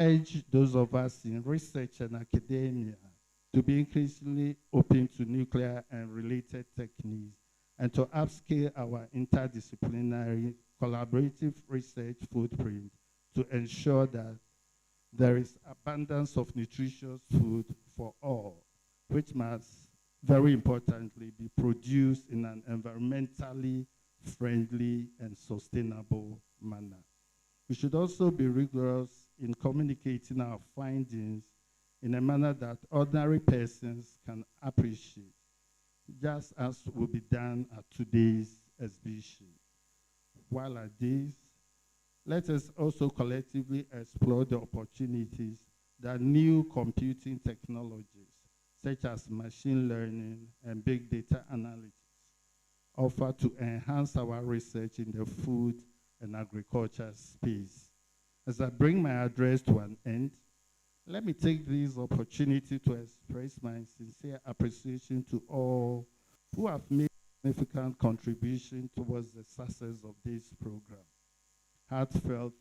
urge those of us in research and academia to be increasingly open to nuclear and related techniques and to upscale our interdisciplinary collaborative research footprint to ensure that there is abundance of nutritious food for all, which must, very importantly, be produced in an environmentally friendly and sustainable manner. We should also be rigorous in communicating our findings in a manner that ordinary persons can appreciate, just as will be done at today's exhibition. While at this, let us also collectively explore the opportunities that new computing technologies, such as machine learning and big data analytics, offer to enhance our research in the food and agriculture space. As I bring my address to an end, let me take this opportunity to express my sincere appreciation to all who have made significant contribution towards the success of this program. Heartfelt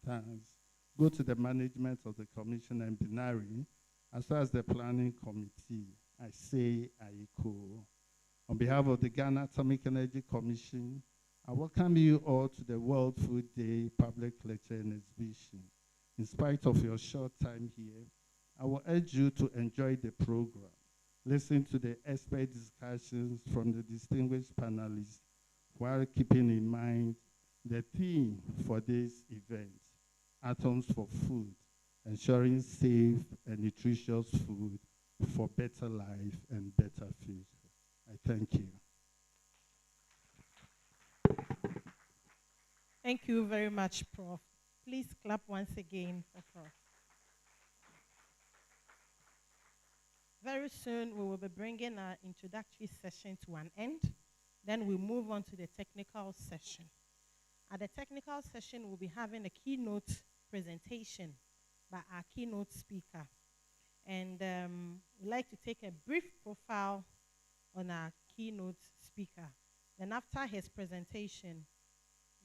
thanks go to the management of the Commission and Binary, as well as the Planning Committee. I say I echo. On behalf of the Ghana Atomic Energy Commission, I welcome you all to the World Food Day public lecture and exhibition. In spite of your short time here, I will urge you to enjoy the program, listen to the expert discussions from the distinguished panelists, while keeping in mind the theme for this event, Atoms for Food, ensuring safe and nutritious food for better life and better future. I thank you. Thank you very much, Prof. Please clap once again for Prof. Very soon, we will be bringing our introductory session to an end. Then we'll move on to the technical session. At the technical session, we'll be having a keynote presentation by our keynote speaker. And we'd like to take a brief profile on our keynote speaker. Then after his presentation,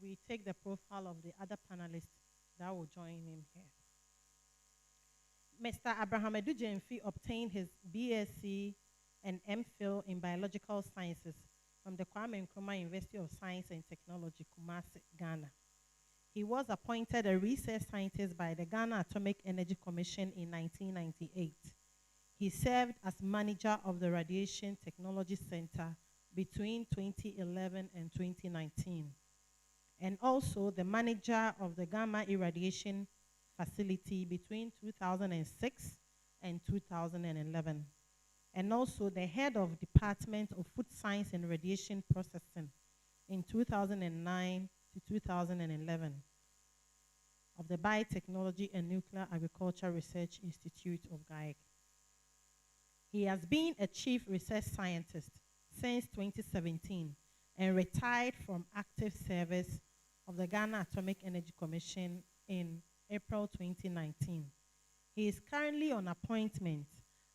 we take the profile of the other panelists that will join him here. Mr. Abraham Edujemfi obtained his BSc and MPhil in Biological Sciences from the Kwame Nkrumah University of Science and Technology, Kumasi, Ghana. He was appointed a research scientist by the Ghana Atomic Energy Commission in 1998. He served as manager of the Radiation Technology Center between 2011 and 2019, and also the manager of the Gamma Irradiation Facility between 2006 and 2011, and also the head of Department of Food Science and Radiation Processing in 2009 to 2011 of the Biotechnology and Nuclear Agriculture Research Institute of GAEC. He has been a chief research scientist since 2017 and retired from active service of the Ghana Atomic Energy Commission in April 2019. He is currently on appointment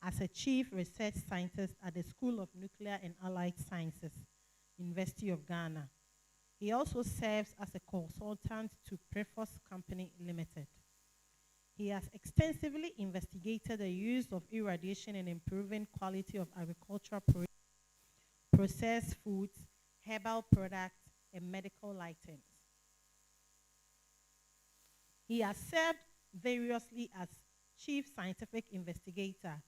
as a chief research scientist at the School of Nuclear and Allied Sciences, University of Ghana. He also serves as a consultant to Prefos Company Limited. He has extensively investigated the use of irradiation in improving quality of agricultural processed foods, herbal products, and medical items. He has served variously as chief scientific investigator,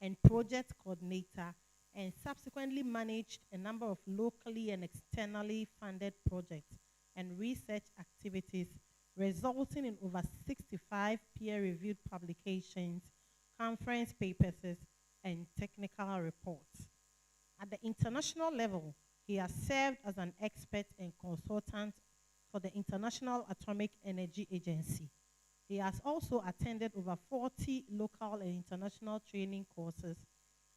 and project coordinator, and subsequently managed a number of locally and externally funded projects and research activities, resulting in over 65 peer-reviewed publications, conference papers, and technical reports. At the international level, he has served as an expert and consultant for the International Atomic Energy Agency. He has also attended over 40 local and international training courses,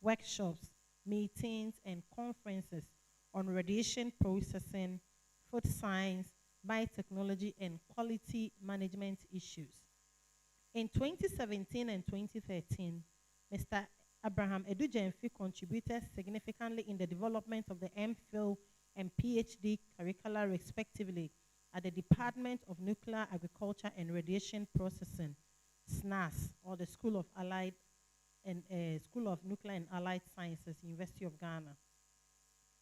workshops, meetings, and conferences on radiation processing, food science, biotechnology, and quality management issues. In 2017 and 2013, Mr. Abraham Edujemfi contributed significantly in the development of the MPhil and PhD curricula, respectively, at the Department of Nuclear Agriculture and Radiation Processing, SNAS, or the School of Nuclear and Allied Sciences, University of Ghana.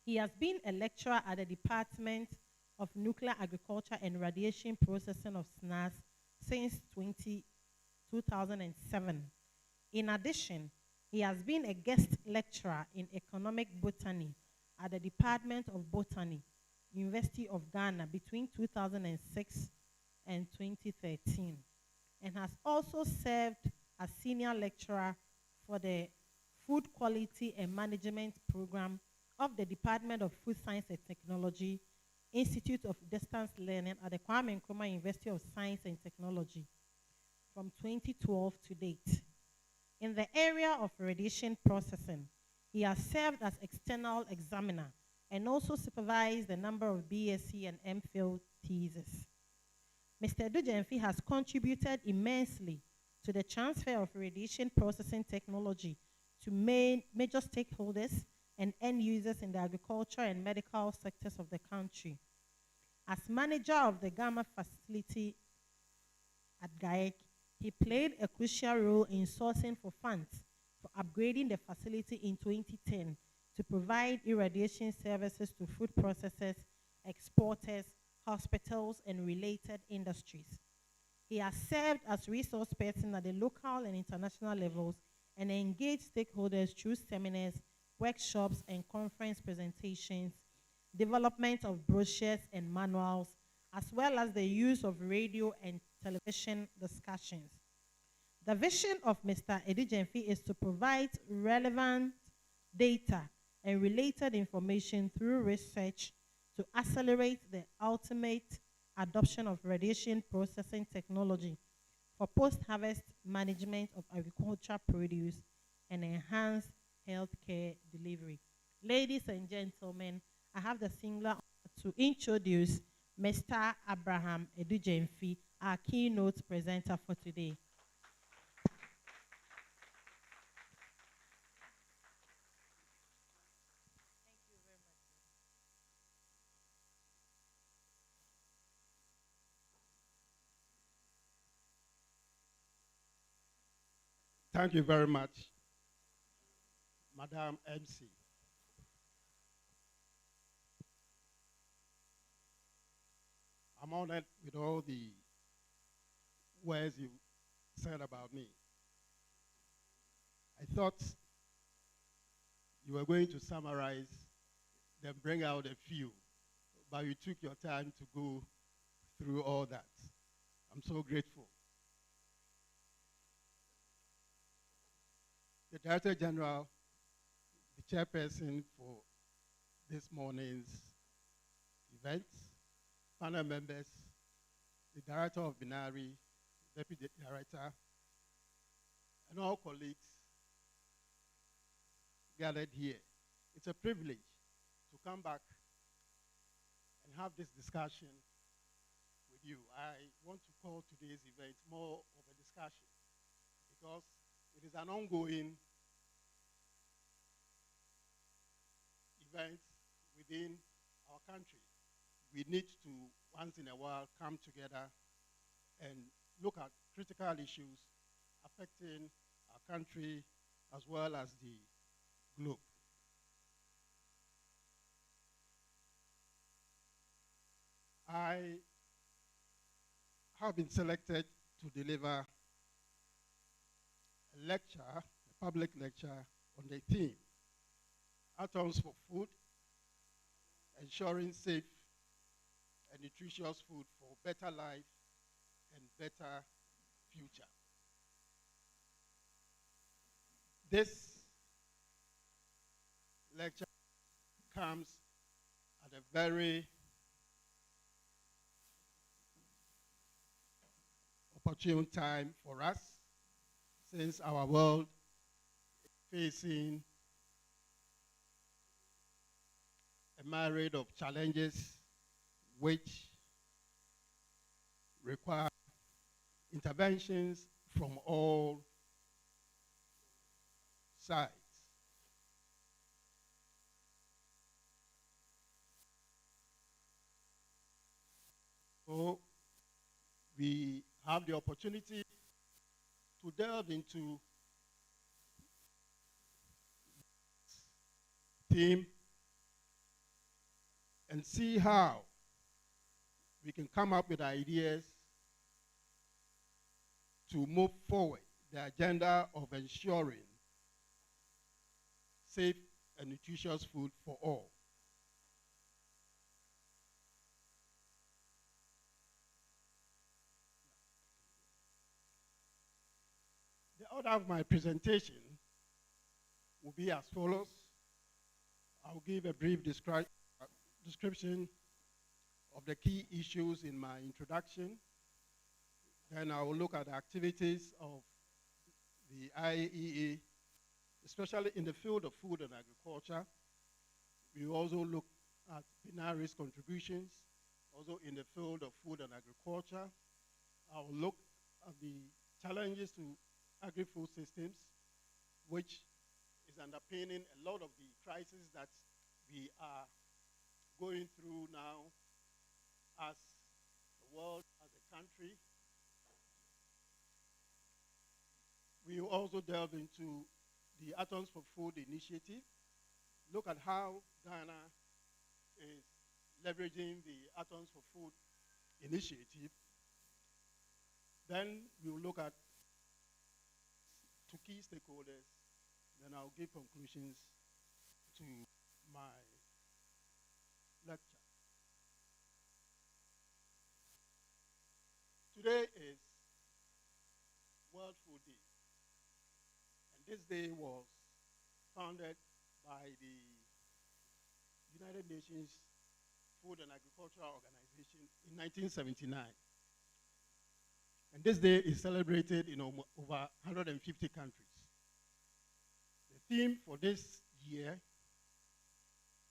He has been a lecturer at the Department of Nuclear Agriculture and Radiation Processing of SNAS since 2007. In addition, he has been a guest lecturer in economic botany at the Department of Botany, University of Ghana between 2006 and 2013, and has also served as senior lecturer for the Food Quality and Management Program of the Department of Food Science and Technology, Institute of Distance Learning at the Kwame Nkrumah University of Science and Technology from 2012 to date. In the area of radiation processing, he has served as external examiner and also supervised a number of BSc and MPhil theses. Mr. Edudjemfi has contributed immensely to the transfer of radiation processing technology to major stakeholders and end users in the agriculture and medical sectors of the country. As manager of the Gamma facility at GAEC, he played a crucial role in sourcing for funds for upgrading the facility in 2010 to provide irradiation services to food processors, exporters, hospitals, and related industries. He has served as resource person at the local and international levels and engaged stakeholders through seminars, workshops, and conference presentations, development of brochures and manuals, as well as the use of radio and television discussions. The vision of Mr. Edudjemfi is to provide relevant data and related information through research to accelerate the ultimate adoption of radiation processing technology for post-harvest management of agricultural produce and enhance healthcare delivery. Ladies and gentlemen, I have the singular honor to introduce Mr. Abraham Edudjemfi, our keynote presenter for today. Thank you very much, Madam MC. I'm honored with all the words you said about me. I thought you were going to summarize, then bring out a few, but you took your time to go through all that. I'm so grateful. The Director General, the chairperson for this morning's event, panel members, the Director of Binary, Deputy Director, and all colleagues gathered here. It's a privilege to come back and have this discussion with you. I want to call today's event more of a discussion because it is an ongoing event within our country. We need to, once in a while, come together and look at critical issues affecting our country as well as the globe. I have been selected to deliver a lecture, a public lecture, on the theme, Atoms for Food, Ensuring Safe and Nutritious Food for Better Life and Better Future. This lecture comes at a very opportune time for us, since our world is facing a myriad of challenges which require interventions from all sides. So we have the opportunity to delve into theme and see how we can come up with ideas to move forward the agenda of ensuring safe and nutritious food for all. The order of my presentation will be as follows. I'll give a brief description of the key issues in my introduction. Then I will look at the activities of the IAEA, especially in the field of food and agriculture. We also look at BNARI's contributions, also in the field of food and agriculture. I will look at the challenges to agri-food systems, which is underpinning a lot of the crises that we are going through now as a world, as a country. We will also delve into the Atoms for Food initiative, look at how Ghana is leveraging the Atoms for Food initiative. Then we will look at two key stakeholders. Then I'll give conclusions to my lecture. Today is World Food Day. And this day was founded by the United Nations Food and Agricultural Organization in 1979. And this day is celebrated in over 150 countries. The theme for this year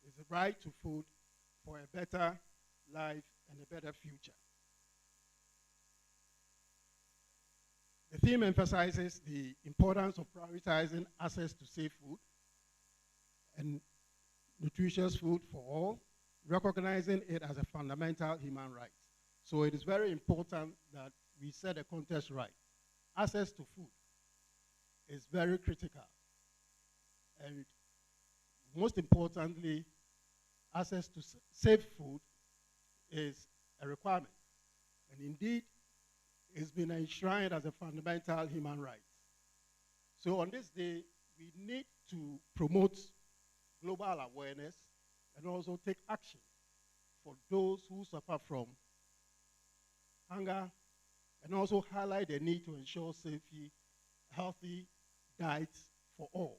is the right to food for a better life and a better future. The theme emphasizes the importance of prioritizing access to safe food and nutritious food for all, recognizing it as a fundamental human right. So it is very important that we set the context right. Access to food is very critical. And most importantly, access to safe food is a requirement. And indeed, it's been enshrined as a fundamental human right. So on this day, we need to promote global awareness and also take action for those who suffer from hunger, and also highlight the need to ensure safety, healthy diets for all.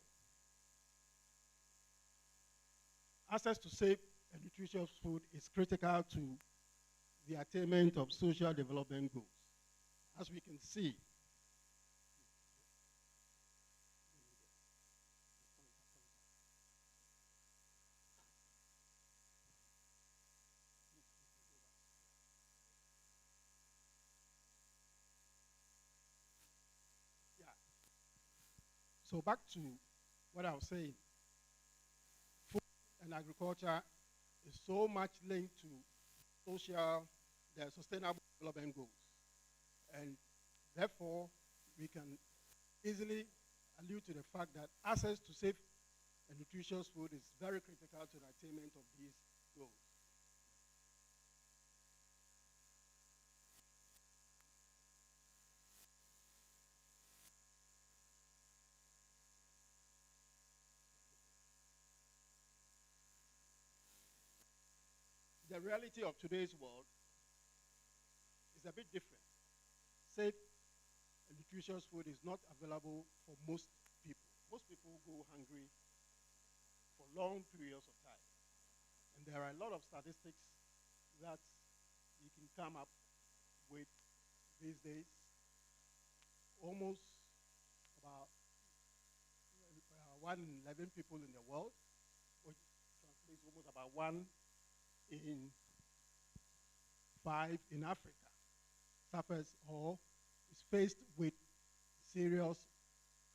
Access to safe and nutritious food is critical to the attainment of social development goals. As we can see, so back to what I was saying. Food and agriculture is so much linked to the sustainable development goals. And therefore, we can easily allude to the fact that access to safe and nutritious food is very critical to the attainment of these goals. The reality of today's world is a bit different. Safe and nutritious food is not available for most people. Most people go hungry for long periods of time. And there are a lot of statistics that you can come up with these days. Almost about 1 in 11 people in the world, which translates almost about 1 in 5 in Africa, suffers or is faced with serious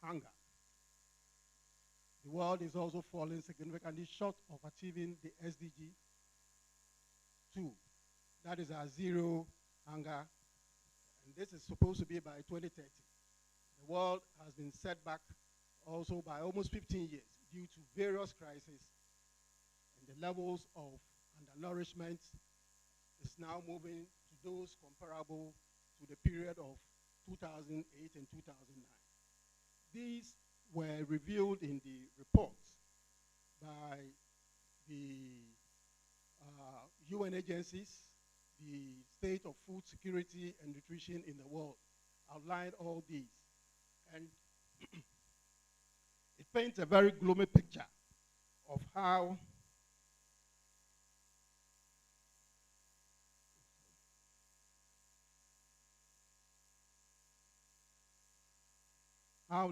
hunger. The world is also falling significantly short of achieving the SDG 2, That is our zero hunger. And this is supposed to be by 2030. The world has been set back also by almost 15 years due to various crises, and the levels of undernourishment is now moving to those comparable to the period of 2008 and 2009. These were revealed in the reports by the UN agencies, the state of food security and nutrition in the world, outlined all these. And it paints a very gloomy picture of how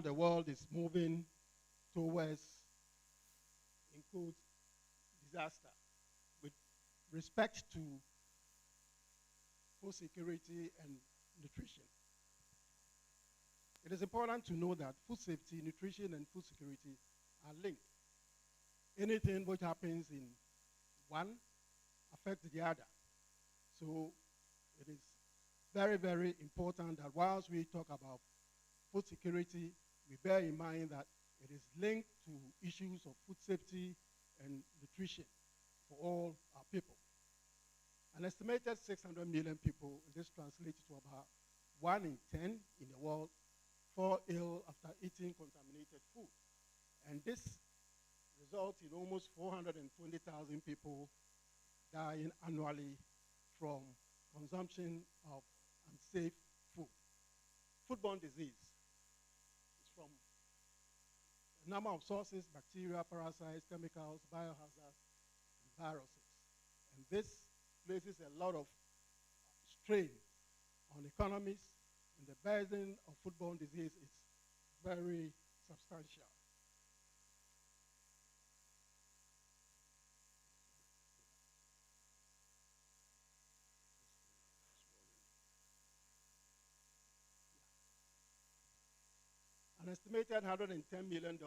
the world is moving towards, in quotes, disaster with respect to food security and nutrition. It is important to know that food safety, nutrition, and food security are linked. Anything which happens in one affects the other. So it is very, very important that whilst we talk about food security, we bear in mind that it is linked to issues of food safety and nutrition for all our people. An estimated 600 million people, this translates to about 1 in 10 in the world, fall ill after eating contaminated food. And this results in almost 420,000 people dying annually from consumption of unsafe food. Foodborne disease is from a number of sources: bacteria, parasites, chemicals, biohazards, and viruses. And this places a lot of strain on economies, and the burden of foodborne disease is very substantial. An estimated $110 million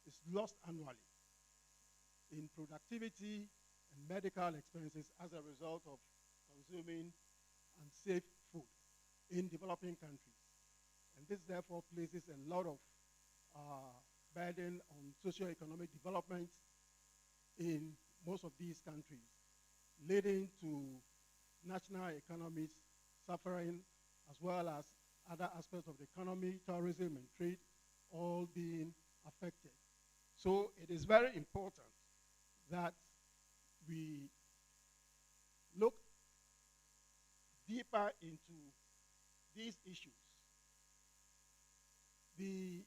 is lost annually in productivity and medical expenses as a result of consuming unsafe food in developing countries. And this therefore places a lot of burden on socio-economic development in most of these countries, leading to national economies suffering, as well as other aspects of the economy, tourism and trade, all being affected. So it is very important that we look deeper into these issues. The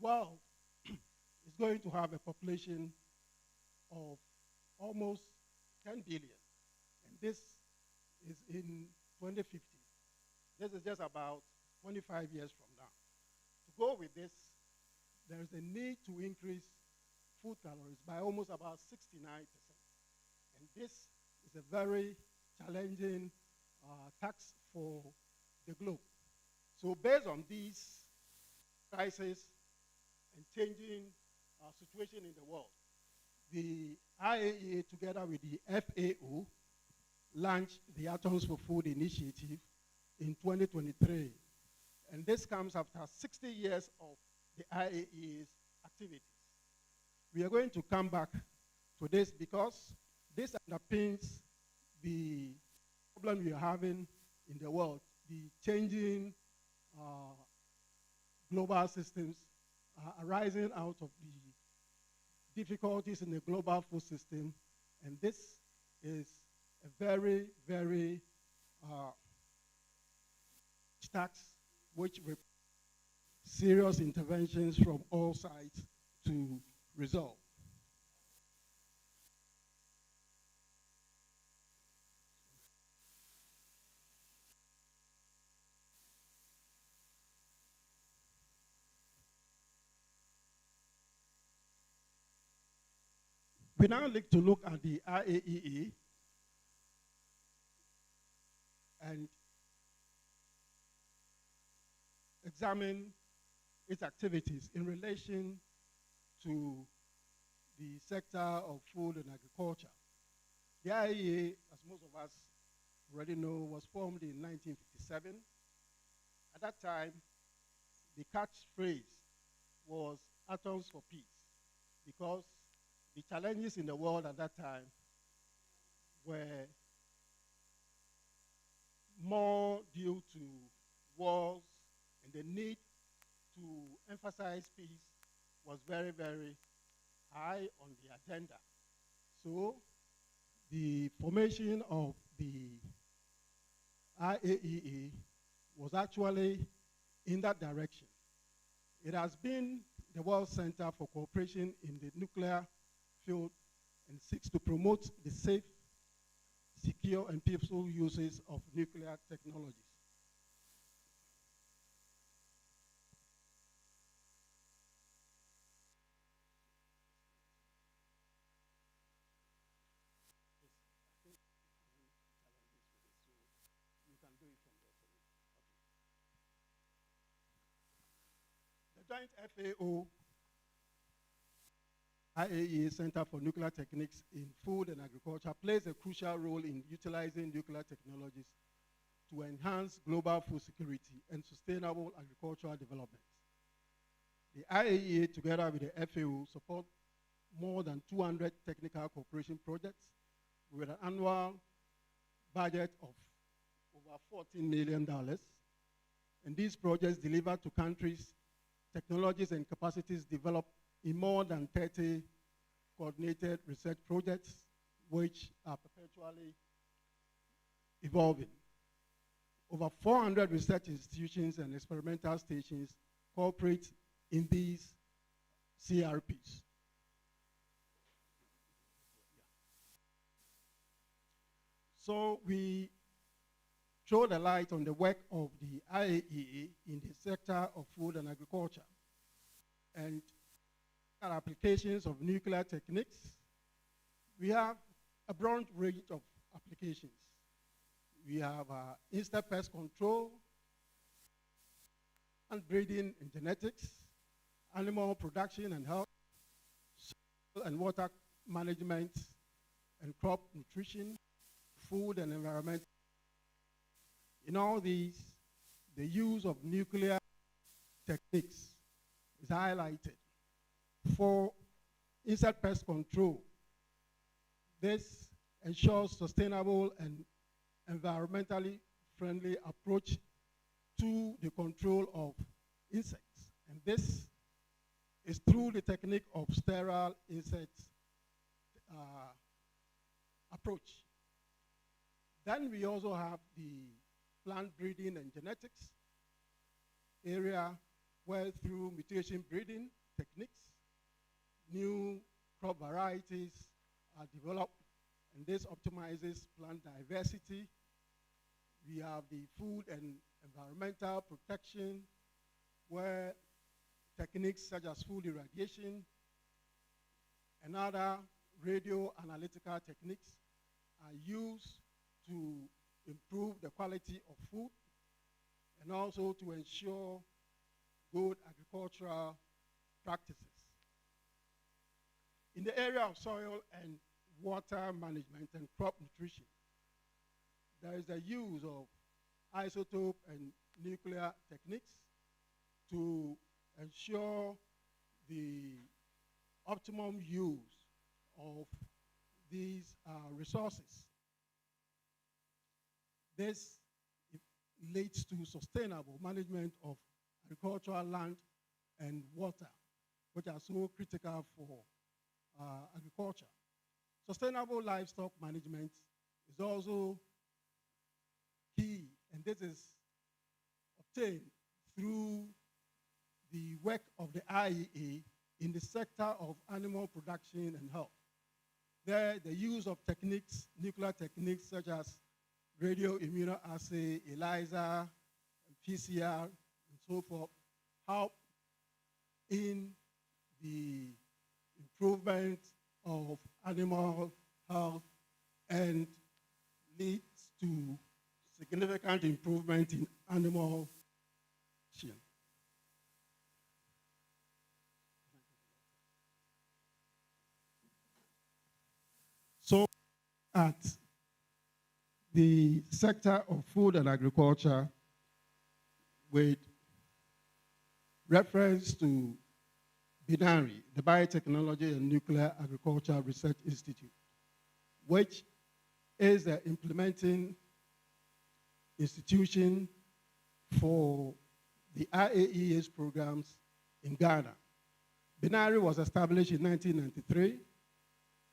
world is going to have a population of almost 10 billion, and this is in 2050. This is just about 25 years from now. To go with this, there is a need to increase food calories by almost about 69%. And this is a very challenging task for the globe. So based on these crises and changing situation in the world, the IAEA, together with the FAO, launched the Atoms for Food initiative in 2023. And this comes after 60 years of the IAEA's activities. We are going to come back to this because this underpins the problem we are having in the world, the changing global systems arising out of the difficulties in the global food system. And this is a very, very tax which requires serious interventions from all sides to resolve. We now need to look at the IAEA and examine its activities in relation to the sector of food and agriculture. The IAEA, as most of us already know, was formed in 1957. At that time, the catchphrase was atoms for peace, because the challenges in the world at that time were more due to wars, and the need to emphasize peace was very, very high on the agenda. So the formation of the IAEA was actually in that direction. It has been the World Center for Cooperation in the Nuclear Field and seeks to promote the safe, secure, and peaceful uses of nuclear technologies. The joint FAO IAEA Center for Nuclear Techniques in Food and Agriculture plays a crucial role in utilizing nuclear technologies to enhance global food security and sustainable agricultural development. The IAEA, together with the FAO, support more than 200 technical cooperation projects with an annual budget of over $14 million. And these projects deliver to countries technologies and capacities developed in more than 30 coordinated research projects, which are perpetually evolving. Over 400 research institutions and experimental stations cooperate in these CRPs. So we throw the light on the work of the IAEA in the sector of food and agriculture, and applications of nuclear techniques. We have a broad range of applications. We have insect pest control, and breeding and genetics, animal production and health, soil and water management, and crop nutrition, food and environment. In all these, the use of nuclear techniques is highlighted. For insect pest control, this ensures sustainable and environmentally friendly approach to the control of insects. And this is through the technique of sterile insect approach. Then we also have the plant breeding and genetics area, where through mutation breeding techniques, new crop varieties are developed, and this optimizes plant diversity. We have the food and environmental protection, where techniques such as food irradiation and other radio analytical techniques are used to improve the quality of food and also to ensure good agricultural practices. In the area of soil and water management and crop nutrition, there is the use of isotope and nuclear techniques to ensure the optimum use of these resources. This leads to sustainable management of agricultural land and water, which are so critical for agriculture. Sustainable livestock management is also key, and this is obtained through the work of the IEA in the sector of animal production and health. There, the use of techniques, nuclear techniques such as radioimmunoassay, ELISA, PCR, and so forth, help in the improvement of animal health and leads to significant improvement in animal nutrition. So at the sector of food and agriculture with reference to BINARI, the Biotechnology and Nuclear Agriculture Research Institute, which is the implementing institution for the IAEA's programs in Ghana. BINARI was established in 1993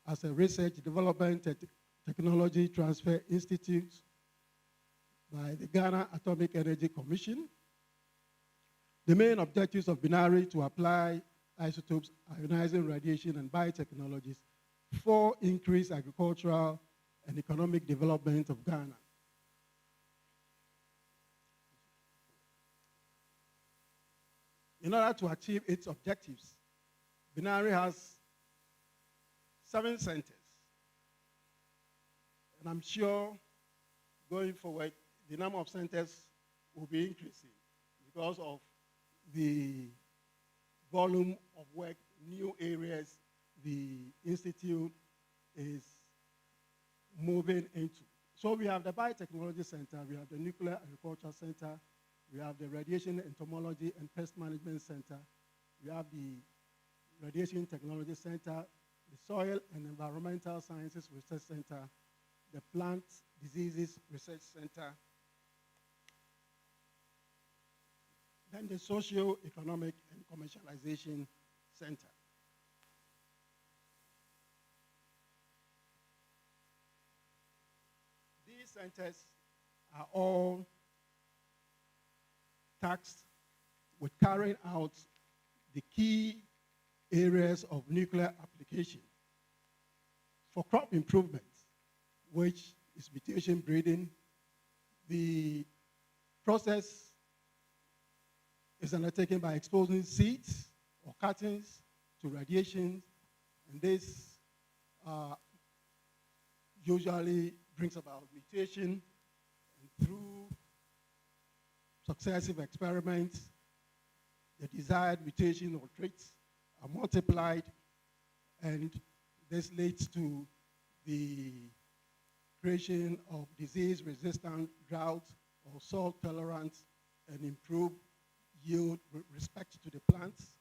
as a research development technology transfer institute by the Ghana Atomic Energy Commission. The main objectives of BINARI to apply isotopes, ionizing radiation, and biotechnologies for increased agricultural and economic development of Ghana. In order to achieve its objectives, BINARI has 7 centers. And I'm sure going forward, the number of centers will be increasing because of the volume of work, new areas the institute is moving into. So we have the Biotechnology Center, we have the Nuclear Agriculture Center, we have the Radiation Entomology and Pest Management Center, we have the Radiation Technology Center, the Soil and Environmental Sciences Research Center, the Plant Diseases Research Center, then the Socio-Economic and Commercialization Center. These centers are all tasked with carrying out the key areas of nuclear application for crop improvement, which is mutation breeding. The process is undertaken by exposing seeds or cuttings to radiation, and this usually brings about mutation, and through successive experiments, the desired mutation or traits are multiplied, and this leads to the creation of disease-resistant, drought, or salt-tolerant, and improved yield with respect to the plants.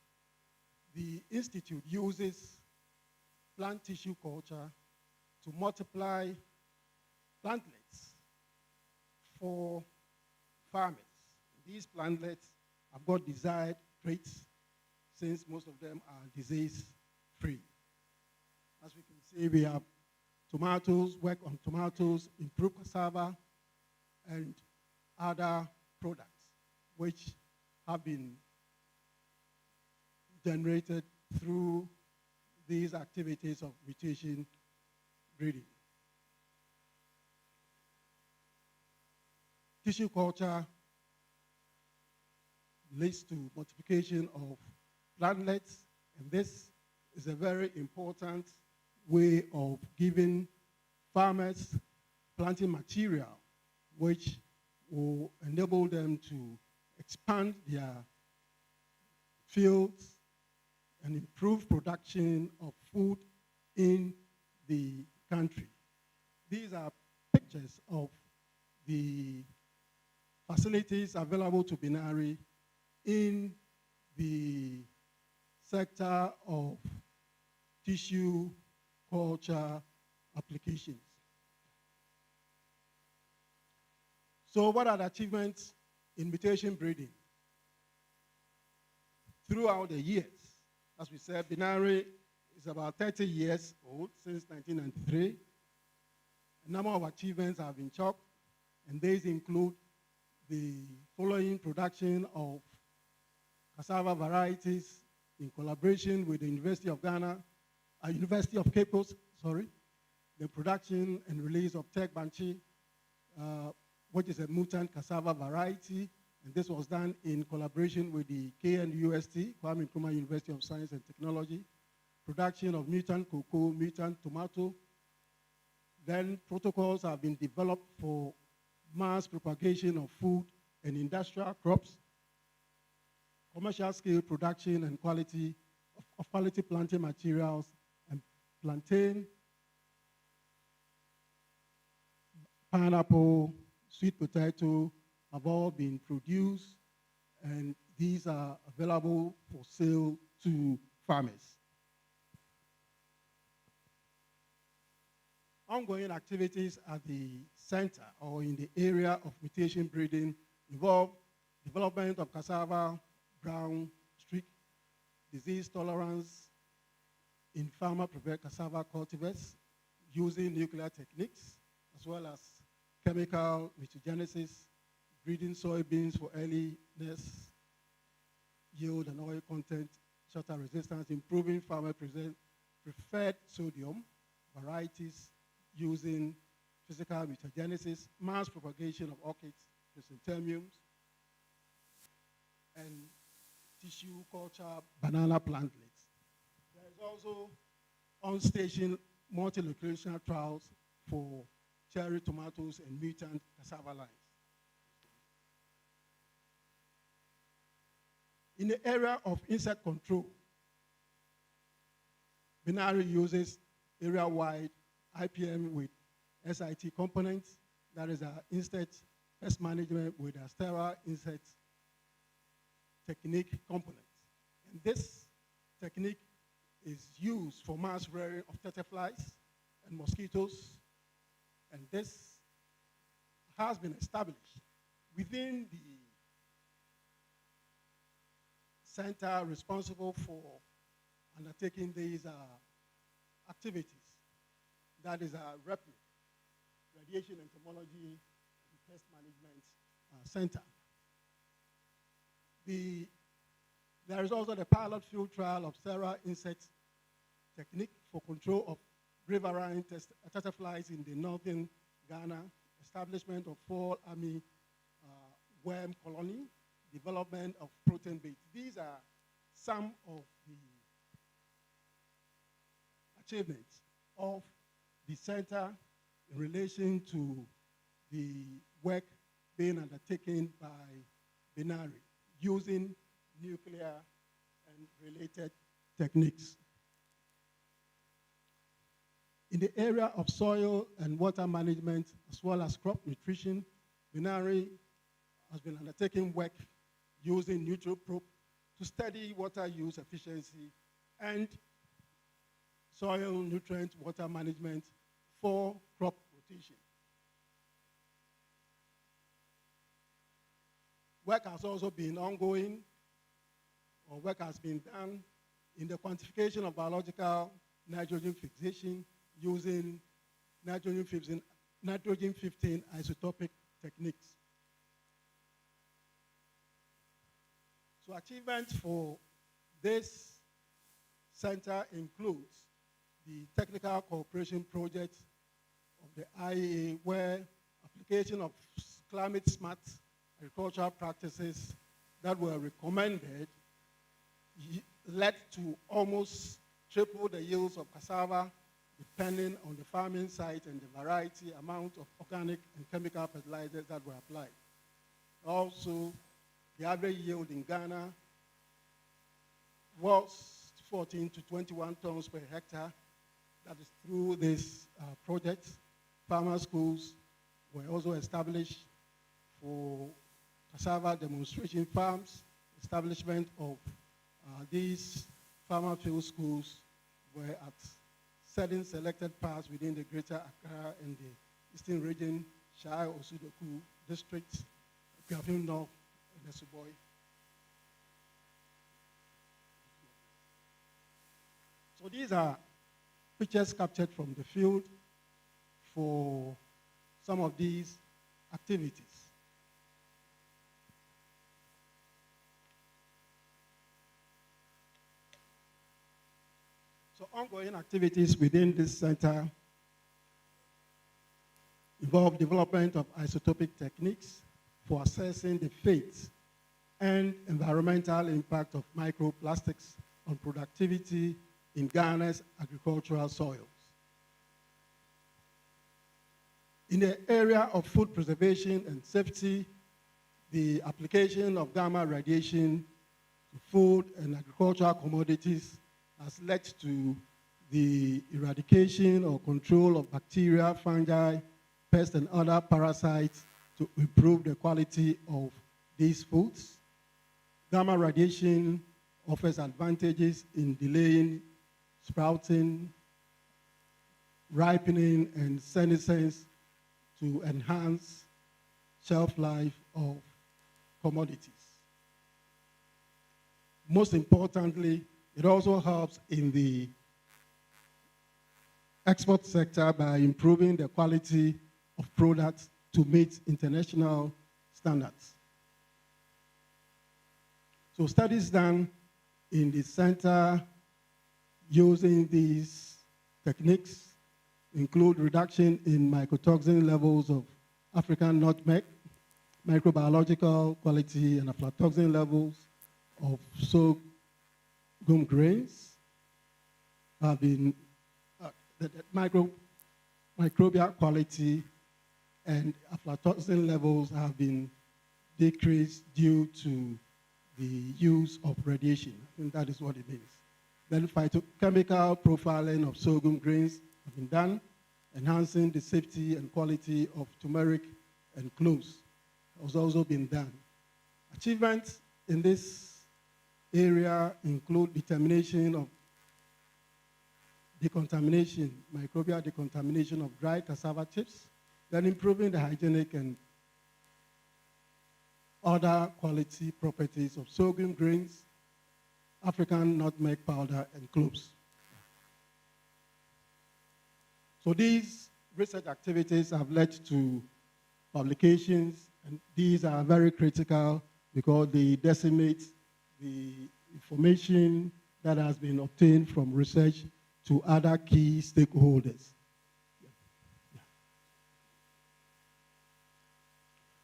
The institute uses plant tissue culture to multiply plantlets for farmers. These plantlets have got desired traits since most of them are disease-free. As we can see, we have tomatoes, work on tomatoes, improve cassava, and other products which have been generated through these activities of mutation breeding. Tissue culture leads to multiplication of plantlets, and this is a very important way of giving farmers planting material which will enable them to expand their fields and improve production of food in the country. These are pictures of the facilities available to BINARI in the sector of tissue culture applications. So what are the achievements in mutation breeding? Throughout the years, as we said, BINARI is about 30 years old, since 1993. A number of achievements have been chalked, and these include the following: production of cassava varieties in collaboration with the University of Ghana, University of Cape Coast, the production and release of Tech Banchi, which is a mutant cassava variety, and this was done in collaboration with the KNUST, Kwame Nkrumah University of Science and Technology. Production of mutant cocoa, mutant tomato. Then protocols have been developed for mass propagation of food and industrial crops, commercial scale production and quality of quality planting materials, and plantain pineapple, sweet potato have all been produced, and these are available for sale to farmers. Ongoing activities at the center or in the area of mutation breeding involve development of cassava brown streak, disease tolerance in farmer-prepared cassava cultivars using nuclear techniques, as well as chemical mutagenesis, breeding soybeans for earliness, yield and oil content, shorter resistance, improving farmer preferred sodium varieties using physical mutagenesis, mass propagation of orchids, chrysanthemums, and tissue culture banana plantlets. There is also on-station multi-locational trials for cherry tomatoes and mutant cassava lines. In the area of insect control, Binary uses area-wide IPM with SIT components, that is insect pest management with a sterile insect technique component. And this technique is used for mass rearing of butterflies and mosquitoes, and this has been established within the center responsible for undertaking these activities. That is REPME, Radiation Entomology and Pest Management Center. There is also the pilot field trial of sterile insect technique for control of riverine butterflies in the northern Ghana, establishment of fall army worm colony, development of protein bait. These are some of the achievements of the center in relation to the work being undertaken by Binary using nuclear and related techniques. In the area of soil and water management, as well as crop nutrition, Binary has been undertaking work using NutriProbe to study water use efficiency and soil nutrient water management for crop rotation. Work has also been ongoing, or work has been done in the quantification of biological nitrogen fixation using nitrogen 15 isotopic techniques. So achievements for this center includes the technical cooperation project of the IAA, where application of climate smart agricultural practices that were recommended led to almost triple the yields of cassava, depending on the farming site and the variety, amount of organic and chemical fertilizers that were applied. Also, the average yield in Ghana was 14 to 21 tons per hectare. That is through this project. Farmer schools were also established for cassava demonstration farms. Establishment of these farmer field schools were at certain selected parts within the Greater Accra and the Eastern Region, Shai Osudoku districts, Gavin North, and Nesuboy. So these are pictures captured from the field for some of these activities. So ongoing activities within this center involve development of isotopic techniques for assessing the fate and environmental impact of microplastics on productivity in Ghana's agricultural soils. In the area of food preservation and safety, the application of gamma radiation to food and agricultural commodities has led to the eradication or control of bacteria, fungi, pests and other parasites to improve the quality of these foods. Gamma radiation offers advantages in delaying sprouting, ripening, and senescence to enhance shelf life of commodities. Most importantly, it also helps in the export sector by improving the quality of products to meet international standards. So studies done in the center using these techniques include reduction in mycotoxin levels of African nutmeg, microbiological quality and aflatoxin levels of sorghum grains have been the microbial quality and aflatoxin levels have been decreased due to the use of radiation. I think that is what it means. Then phytochemical profiling of sorghum grains have been done, enhancing the safety and quality of turmeric and cloves has also been done. Achievements in this area include determination of decontamination, microbial decontamination of dry cassava chips, then improving the hygienic and other quality properties of sorghum grains, African nutmeg powder, and cloves. So these research activities have led to publications, and these are very critical because they decimate the information that has been obtained from research to other key stakeholders.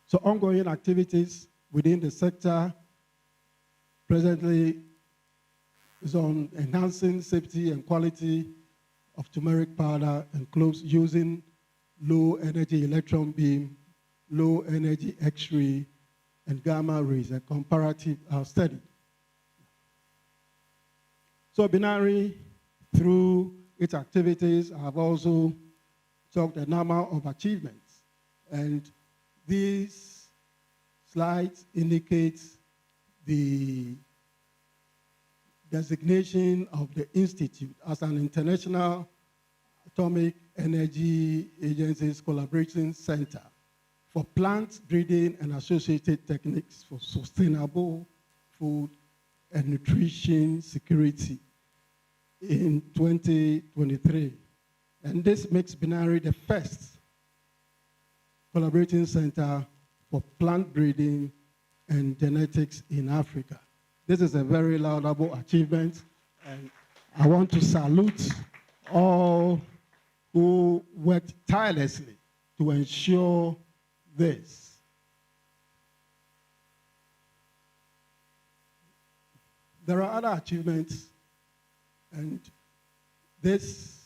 So ongoing activities within the sector presently is on enhancing safety and quality of turmeric powder and cloves using low energy electron beam, low energy X-ray, and gamma rays, a comparative study. So Binary, through its activities, have also talked a number of achievements. And these slides indicate the designation of the Institute as an international atomic energy agency's collaboration center for plant breeding and associated techniques for sustainable food and nutrition security in 2023. And this makes Binary the first collaborating center for plant breeding and genetics in Africa. This is a very laudable achievement, and I want to salute all who worked tirelessly to ensure this. There are other achievements, and this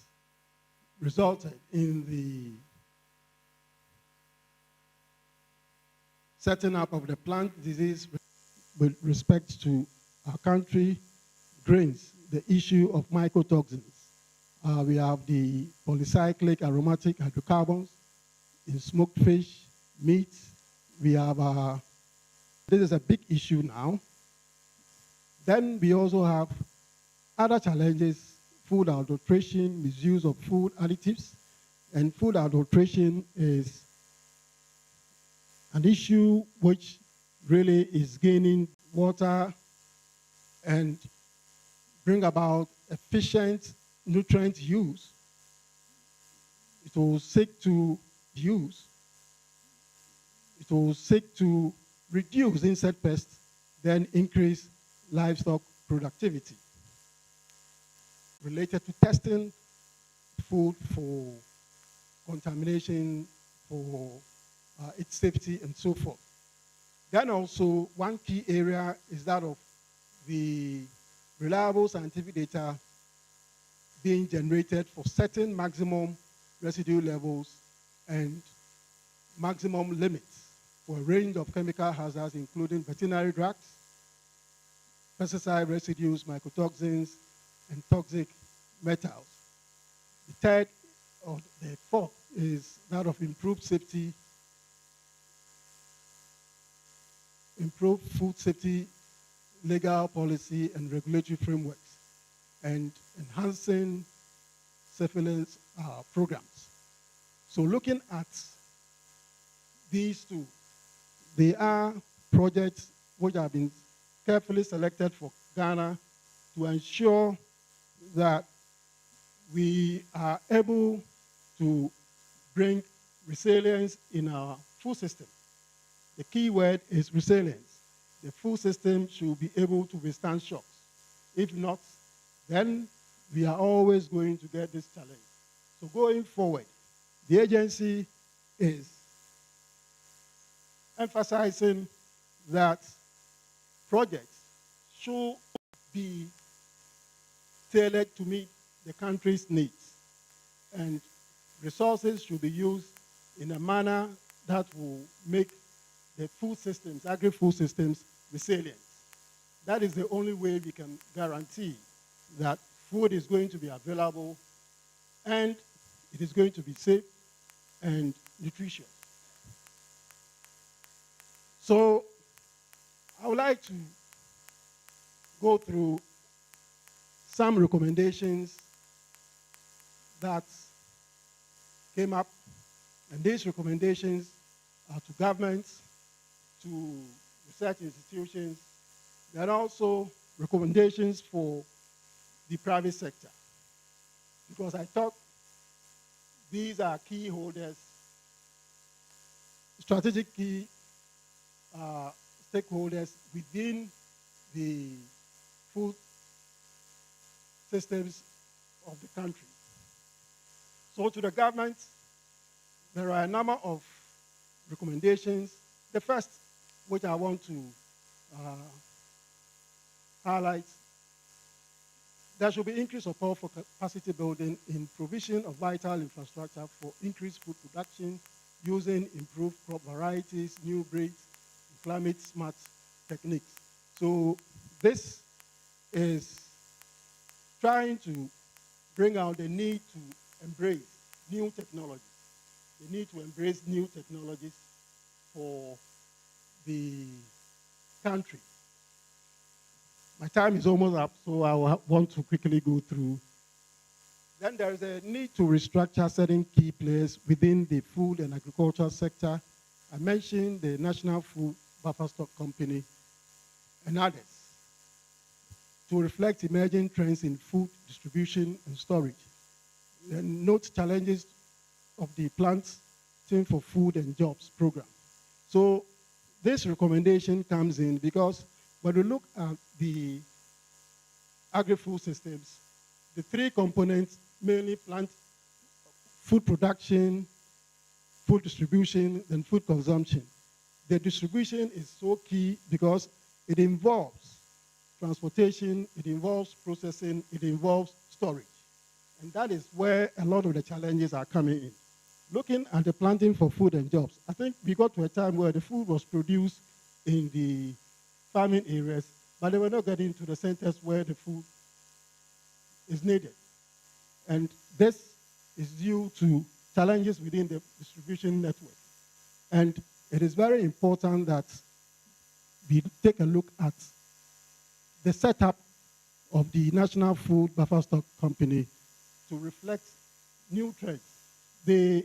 resulted in the setting up of the plant disease with respect to our country, grains, the issue of mycotoxins. We have the polycyclic aromatic hydrocarbons in smoked fish, meat. We have, this is a big issue now. Then we also have other challenges, food adulteration, misuse of food additives. And food adulteration is an issue which really is gaining water and bring about efficient nutrient use. It will seek to reduce insect pests, then increase livestock productivity. Related to testing food for contamination, for its safety, and so forth. Then also, one key area is that of the reliable scientific data being generated for certain maximum residue levels and maximum limits for a range of chemical hazards, including veterinary drugs, pesticide residues, mycotoxins, and toxic metals. The third or the fourth is that of improved safety, improved food safety, legal policy and regulatory frameworks, and enhancing surveillance programs. So looking at these two, they are projects which have been carefully selected for Ghana to ensure that we are able to bring resilience in our food system. The key word is resilience. The food system should be able to withstand shocks. If not, then we are always going to get this challenge. So going forward, the agency is emphasizing that projects should be tailored to meet the country's needs, and resources should be used in a manner that will make the food systems, agri-food systems, resilient. That is the only way we can guarantee that food is going to be available and it is going to be safe and nutritious. So I would like to go through some recommendations that came up, and these recommendations are to governments, to research institutions, and also recommendations for the private sector. Because I thought these are key holders, strategic key stakeholders within the food systems of the country. So to the government, there are a number of recommendations. The first, which I want to highlight, there should be increased support for capacity building in provision of vital infrastructure for increased food production using improved crop varieties, new breeds, climate-smart techniques. So this is trying to bring out the need to embrace new technologies, the need to embrace new technologies for the country. My time is almost up, so I want to quickly go through. Then there is a need to restructure certain key players within the food and agricultural sector. I mentioned the National Food Buffer Stock Company and others to reflect emerging trends in food distribution and storage, and note challenges of the Planting for Food and Jobs program. So this recommendation comes in because when we look at the agri-food systems, the three components mainly plant food production, food distribution, and food consumption. The distribution is so key because it involves transportation, it involves processing, it involves storage. And that is where a lot of the challenges are coming in. Looking at the planting for food and jobs, I think we got to a time where the food was produced in the farming areas, but they were not getting to the centers where the food is needed. And this is due to challenges within the distribution network. And it is very important that we take a look at the setup of the National Food Buffer Stock Company to reflect new trends. They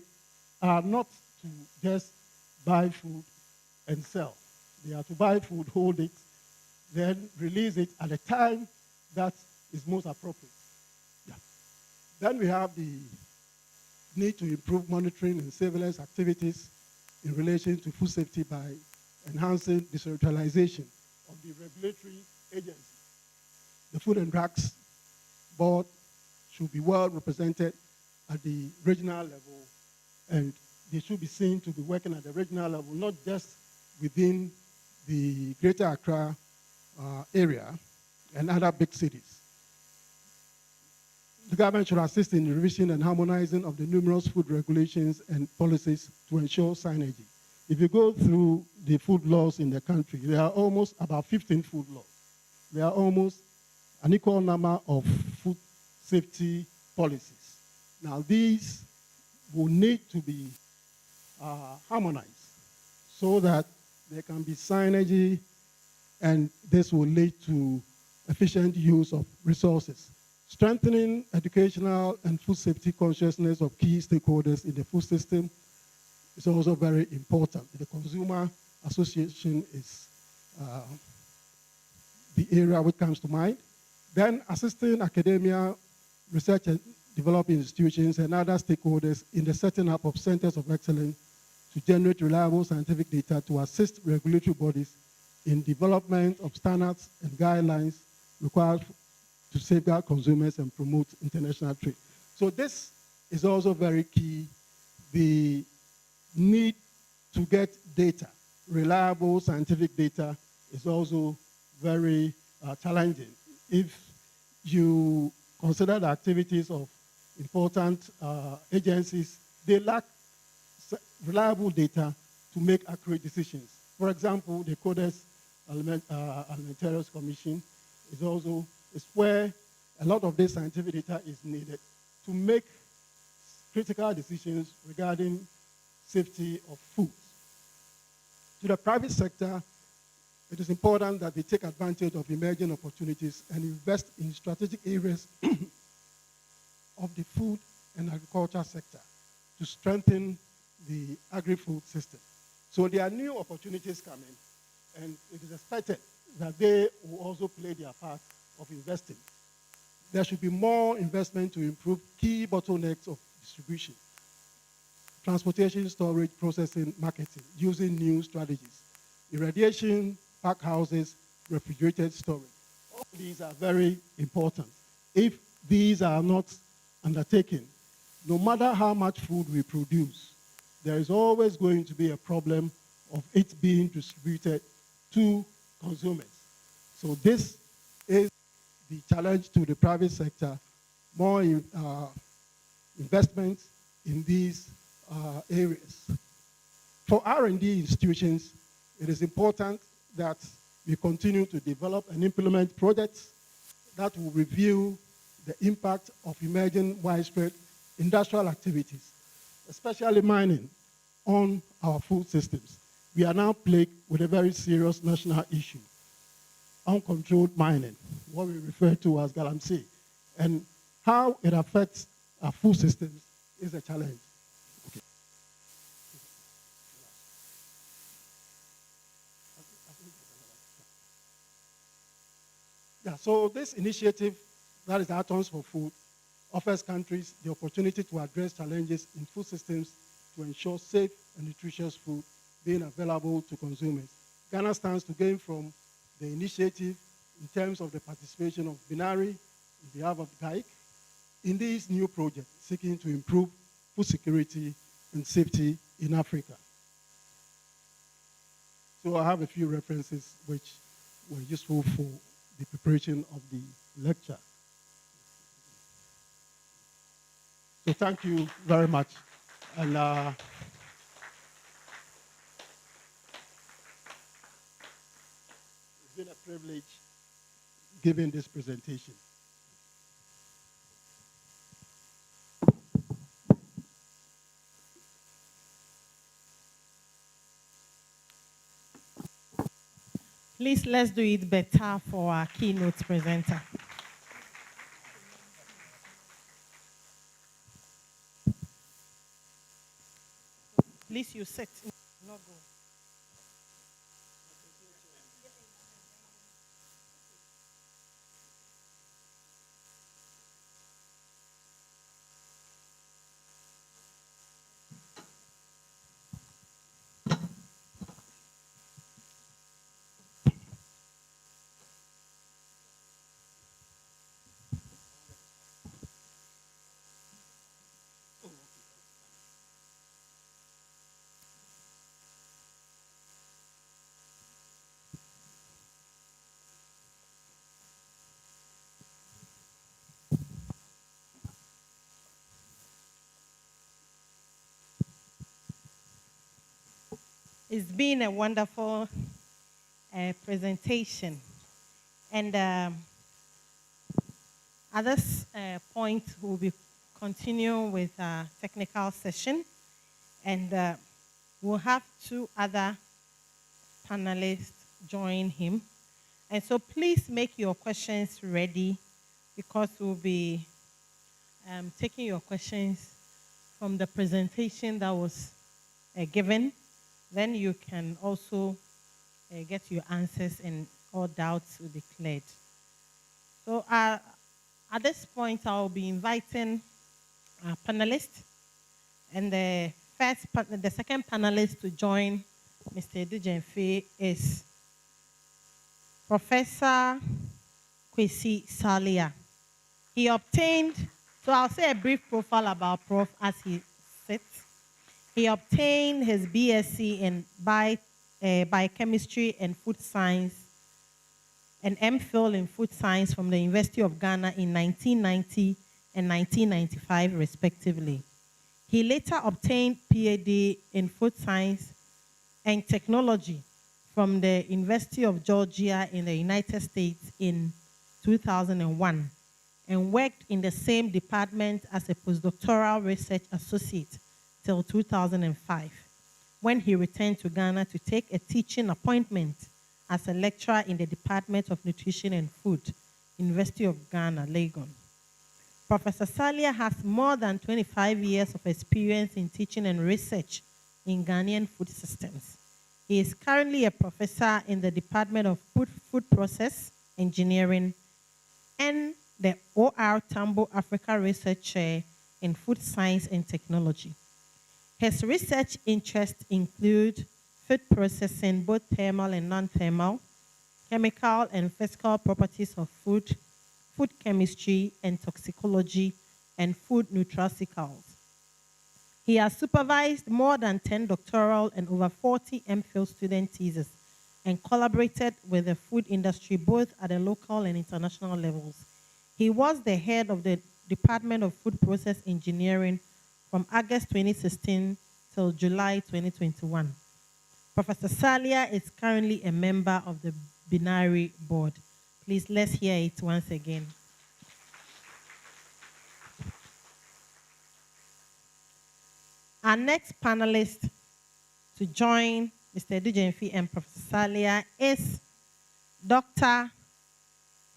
are not to just buy food and sell. They are to buy food, hold it, then release it at a time that is most appropriate. Yeah. Then we have the need to improve monitoring and surveillance activities in relation to food safety by enhancing decentralization of the regulatory agency. The Food and Drugs Board should be well represented at the regional level, and they should be seen to be working at the regional level, not just within the Greater Accra area and other big cities. The government should assist in the revision and harmonizing of the numerous food regulations and policies to ensure synergy. If you go through the food laws in the country, there are almost about 15 food laws. There are almost an equal number of food safety policies. Now, these will need to be harmonized so that there can be synergy, and this will lead to efficient use of resources. Strengthening educational and food safety consciousness of key stakeholders in the food system is also very important. The Consumer Association is the area which comes to mind. Then assisting academia, research and developing institutions and other stakeholders in the setting up of centers of excellence to generate reliable scientific data to assist regulatory bodies in development of standards and guidelines required to safeguard consumers and promote international trade. So this is also very key. The need to get data, reliable scientific data, is also very challenging. If you consider the activities of important agencies, they lack reliable data to make accurate decisions. For example, the Codex Alimentarius Commission is where a lot of this scientific data is needed to make critical decisions regarding safety of food. To the private sector, it is important that they take advantage of emerging opportunities and invest in strategic areas of the food and agriculture sector to strengthen the agri-food system. So there are new opportunities coming, and it is expected that they will also play their part of investing. There should be more investment to improve key bottlenecks of distribution, transportation, storage, processing, marketing, using new strategies, irradiation, pack houses, refrigerated storage. All these are very important. If these are not undertaken, no matter how much food we produce, there is always going to be a problem of it being distributed to consumers. So this is the challenge to the private sector, more investment in these areas. For R&D institutions, it is important that we continue to develop and implement projects that will review the impact of emerging widespread industrial activities, especially mining, on our food systems. We are now plagued with a very serious national issue, uncontrolled mining, what we refer to as galamsey, and how it affects our food systems is a challenge. Okay. Yeah, so this initiative, that is Atoms for Food, offers countries the opportunity to address challenges in food systems to ensure safe and nutritious food being available to consumers. Ghana stands to gain from the initiative in terms of the participation of Binari on behalf of GAIC in these new projects seeking to improve food security and safety in Africa. So I have a few references which were useful for the preparation of the lecture. So thank you very much. And it's been a privilege giving this presentation. Please, let's do it better for our keynote presenter. Please, you sit. Not go. It's been a wonderful presentation. And at this point, we'll be continue with our technical session, and we'll have two other panelists join him. And so please make your questions ready because we'll be taking your questions from the presentation that was given. Then you can also get your answers and all doubts will be cleared. So at this point, I'll be inviting our panelists, and the second panelist to join Mr. Dujenfe is Professor Kwesi Salia. He obtained, so I'll say a brief profile about Prof as he sits. He obtained his BSc in biochemistry and food science and MPhil in food science from the University of Ghana in 1990 and 1995, respectively. He later obtained PhD in food science and technology from the University of Georgia in the United States in 2001 and worked in the same department as a postdoctoral research associate till 2005, when he returned to Ghana to take a teaching appointment as a lecturer in the Department of Nutrition and Food, University of Ghana, Legon. Professor Salia has more than 25 years of experience in teaching and research in Ghanaian food systems. He is currently a professor in the Department of Food Process Engineering and the O.R. Tambo Africa Research Chair in Food Science and Technology. His research interests include food processing, both thermal and non-thermal, chemical and physical properties of food, food chemistry and toxicology, and food nutraceuticals. He has supervised more than 10 doctoral and over 40 MPhil student theses and collaborated with the food industry both at the local and international levels. He was the head of the Department of Food Process Engineering from August 2016 till July 2021. Professor Salia is currently a member of the Binary Board. Please, let's hear it once again. Our next panelist to join Mr. Dujenfe and Professor Salia is Dr.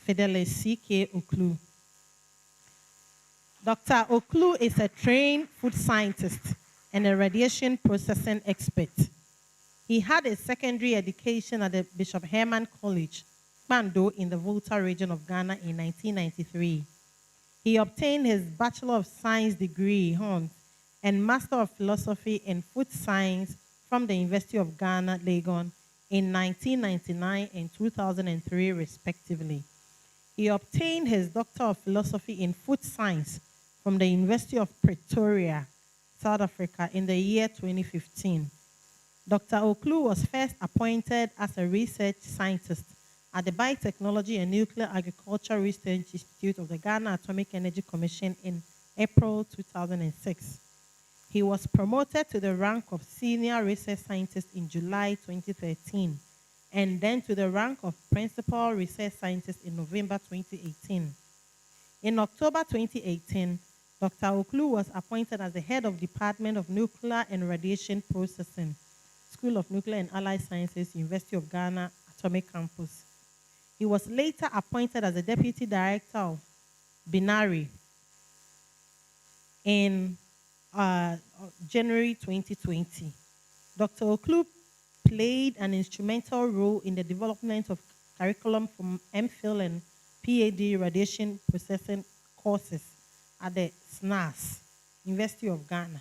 Fidelis C.K. Oklu. Dr. Oklu is a trained food scientist and a radiation processing expert. He had a secondary education at the Bishop Herman College, Bando, in the Volta region of Ghana in 1993. He obtained his Bachelor of Science degree, Hons, and Master of Philosophy in Food Science from the University of Ghana, Legon, in 1999 and 2003, respectively. He obtained his Doctor of Philosophy in Food Science from the University of Pretoria, South Africa, in the year 2015. Dr. Oklu was first appointed as a research scientist at the Biotechnology and Nuclear Agriculture Research Institute of the Ghana Atomic Energy Commission in April 2006. He was promoted to the rank of Senior Research Scientist in July 2013, and then to the rank of Principal Research Scientist in November 2018. In October 2018, Dr. Oklu was appointed as the head of Department of Nuclear and Radiation Processing, School of Nuclear and Allied Sciences, University of Ghana, Atomic Campus. He was later appointed as the Deputy Director of Binary in January 2020. Dr. Oklu played an instrumental role in the development of curriculum for MPhil and PhD radiation processing courses at the SNAS, University of Ghana.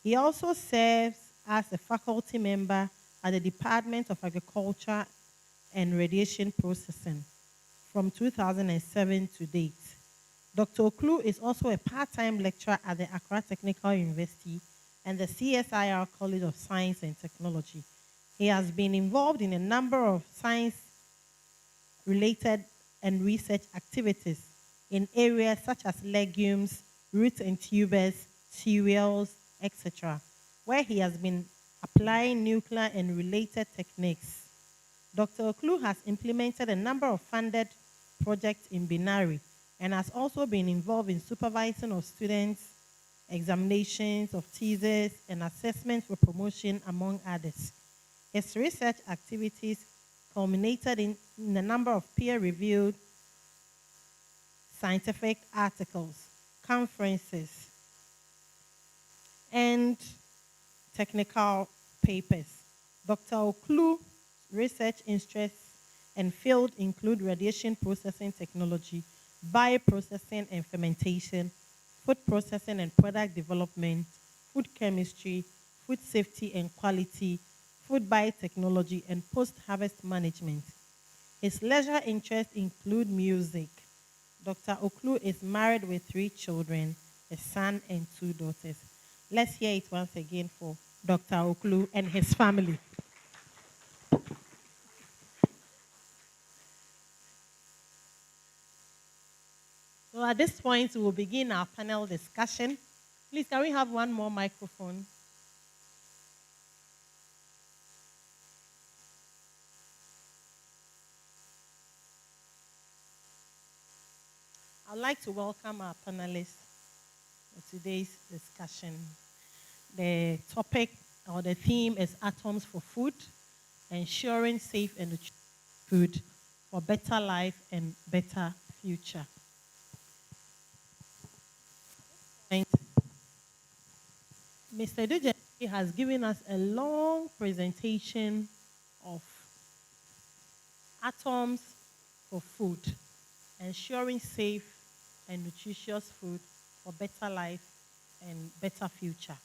He also serves as a faculty member at the Department of Agriculture and Radiation Processing from 2007 to date. Dr. Oklu is also a part-time lecturer at the Accra Technical University and the CSIR College of Science and Technology. He has been involved in a number of science-related and research activities in areas such as legumes, roots and tubers, cereals, etc., where he has been applying nuclear and related techniques. Dr. Oklu has implemented a number of funded projects in Binary, and has also been involved in supervising of students, examinations of thesis, and assessments for promotion, among others. His research activities culminated in a number of peer-reviewed scientific articles, conferences, and technical papers. Dr. Oklu's research interests and field include radiation processing technology, bioprocessing and fermentation, food processing and product development, food chemistry, food safety and quality, food biotechnology, and post-harvest management. His leisure interests include music. Dr. Oklu is married with 3 children, a son and 2 daughters. Let's hear it once again for Dr. Oklu and his family. So at this point, we will begin our panel discussion. Please, can we have one more microphone? I'd like to welcome our panelists for today's discussion. The topic or the theme is Atoms for Food, ensuring safe and nutritious food for better life and better future. And Mr. Dujan has given us a long presentation of atoms for food, ensuring safe and nutritious food for better life and better future.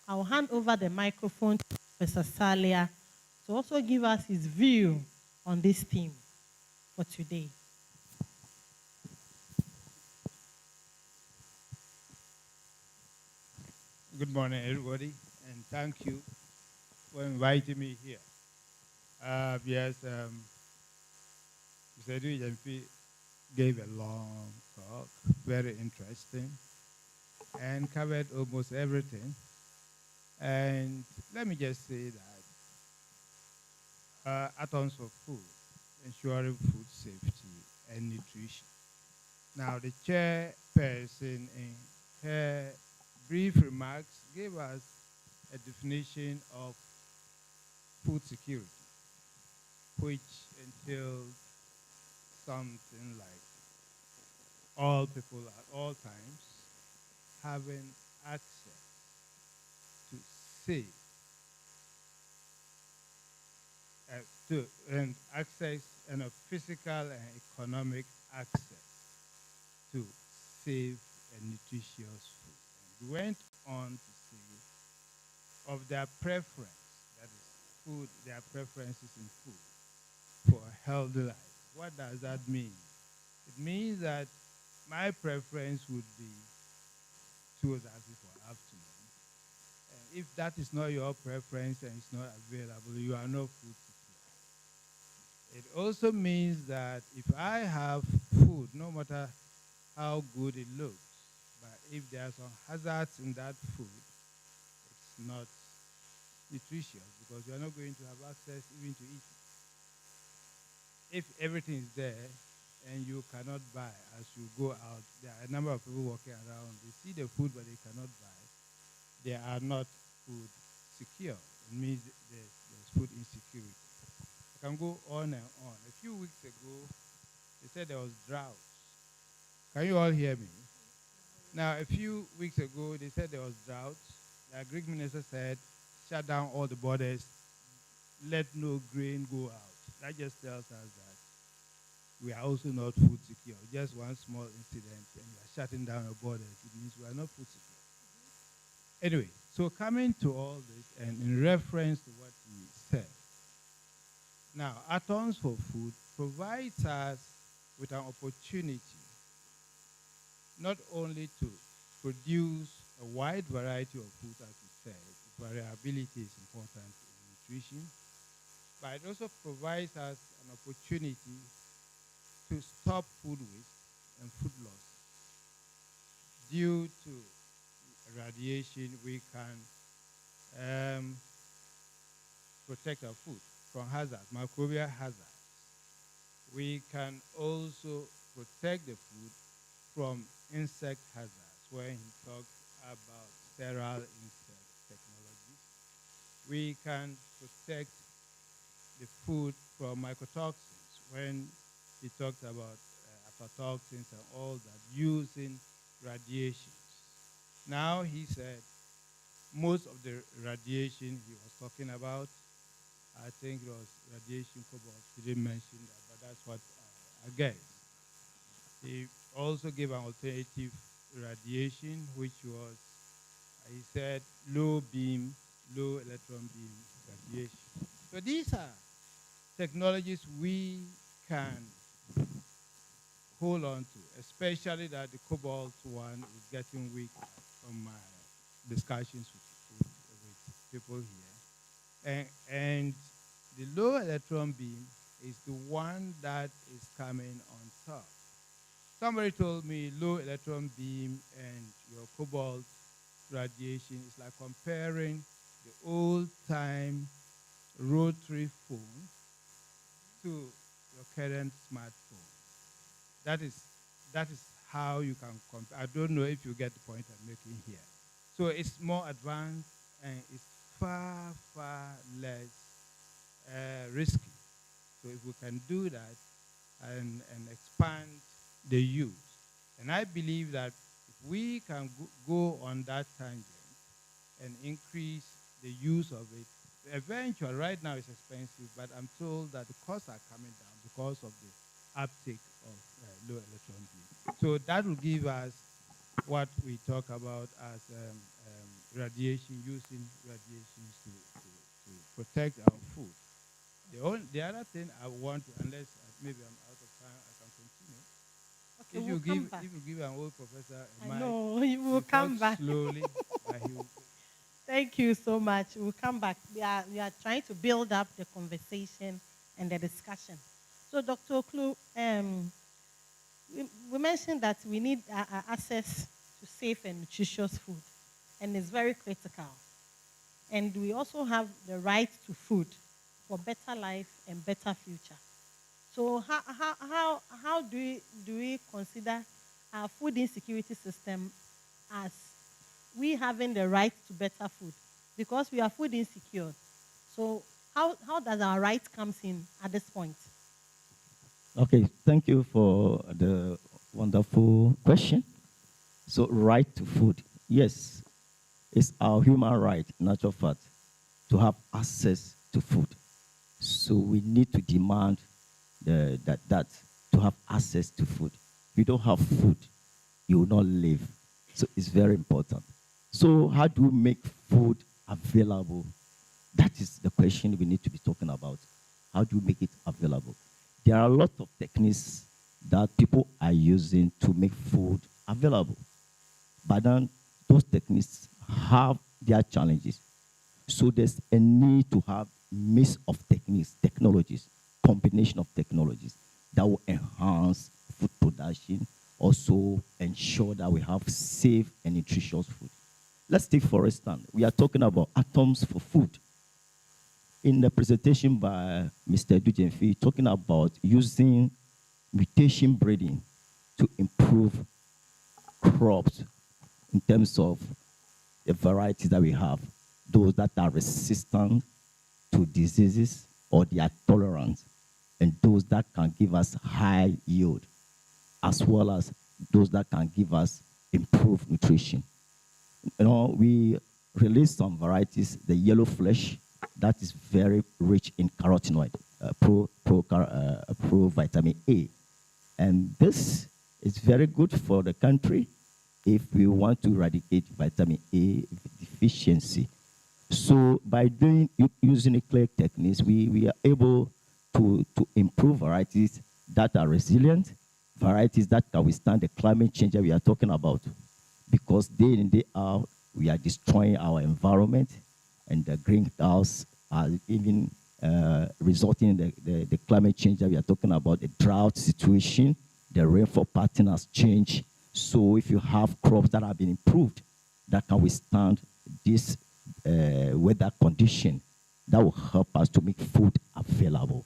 I'll hand over the microphone to Professor Salia to also give us his view on this theme for today. Good morning, everybody, and thank you for inviting me here. Yes, Mr. Dujanfi gave a long talk, very interesting, and covered almost everything. And let me just say that atoms of food, ensuring food safety and nutrition. Now, the chairperson in her brief remarks gave us a definition of food security, which entails something like all people at all times having access to safe and access and a physical and economic access to safe and nutritious food. And we went on to say of their preference, that is food, their preferences in food for a healthy life. What does that mean? It means that my preference would be towards for afternoon. And if that is not your preference and it's not available, you are not food secure. It also means that if I have food, no matter how good it looks, but if there are some hazards in that food, it's not nutritious because you are not going to have access even to eat it. If everything is there and you cannot buy as you go out, there are a number of people walking around, they see the food but they cannot buy, they are not food secure. It means there's food insecurity. I can go on and on. A few weeks ago, they said there was drought. Can you all hear me? Now, a few weeks ago, they said there was drought. The Agric Minister said, shut down all the borders, let no grain go out. That just tells us that we are also not food secure. Just one small incident, and you are shutting down our borders. It means we are not food secure. Anyway, so coming to all this, and in reference to what he said, now, Atoms for Food provides us with an opportunity not only to produce a wide variety of food, as we said, variability is important in nutrition, but it also provides us an opportunity to stop food waste and food loss. Due to radiation, we can protect our food from hazards, microbial hazards. We can also protect the food from insect hazards when he talked about sterile insect technologies. We can protect the food from mycotoxins when he talked about aflatoxins and all that using radiations. Now he said most of the radiation he was talking about, I think it was radiation cobalt. He didn't mention that, but that's what I guess. He also gave an alternative radiation, which was, he said, low beam, low electron beam radiation. So these are technologies we can hold on to, especially that the cobalt one is getting weak from my discussions with people here. And the low electron beam is the one that is coming on top. Somebody told me low electron beam and your cobalt radiation is like comparing the old-time rotary phone to your current smartphone. That is how you can compare. I don't know if you get the point I'm making here. So it's more advanced and it's far, far less risky. So if we can do that and expand the use, and I believe that if we can go on that tangent and increase the use of it, eventually, right now it's expensive, but I'm told that the costs are coming down because of the uptake of low electron beam. So that will give us what we talk about as radiation, using radiations to protect our food. The other thing I want to, unless maybe I'm out of time, I can continue. Okay, we'll come back. If you give an old professor a mic, know, you will come back. Slowly, but he will. Thank you so much. We'll come back. We are trying to build up the conversation and the discussion. So, Dr. Oklu, we mentioned that we need access to safe and nutritious food, and it's very critical. And we also have the right to food for better life and better future. So how do we consider our food insecurity system as we having the right to better food? Because we are food insecure. So how does our right comes in at this point? Okay, thank you for the wonderful question. So right to food, yes, it's our human right, natural fact, to have access to food. So we need to demand that to have access to food. If you don't have food, you will not live. So it's very important. So how do we make food available? That is the question we need to be talking about. How do we make it available? There are a lot of techniques that people are using to make food available. But then those techniques have their challenges. So there's a need to have mix of techniques, technologies, combination of technologies that will enhance food production, also ensure that we have safe and nutritious food. Let's take, for instance, we are talking about atoms for food. In the presentation by Mr. Dujenfi, talking about using mutation breeding to improve crops in terms of the varieties that we have, those that are resistant to diseases or they are tolerant, and those that can give us high yield, as well as those that can give us improved nutrition. You know, we released some varieties, the yellow flesh, that is very rich in carotenoid, pro vitamin A. And this is very good for the country if we want to eradicate vitamin A deficiency. So by using nucleic techniques, we are able to improve varieties that are resilient, varieties that can withstand the climate change that we are talking about. Because day in, day out, we are destroying our environment, and the greenhouse are even resulting in the climate change that we are talking about, the drought situation, the rainfall pattern has changed. So if you have crops that have been improved, that can withstand this weather condition, that will help us to make food available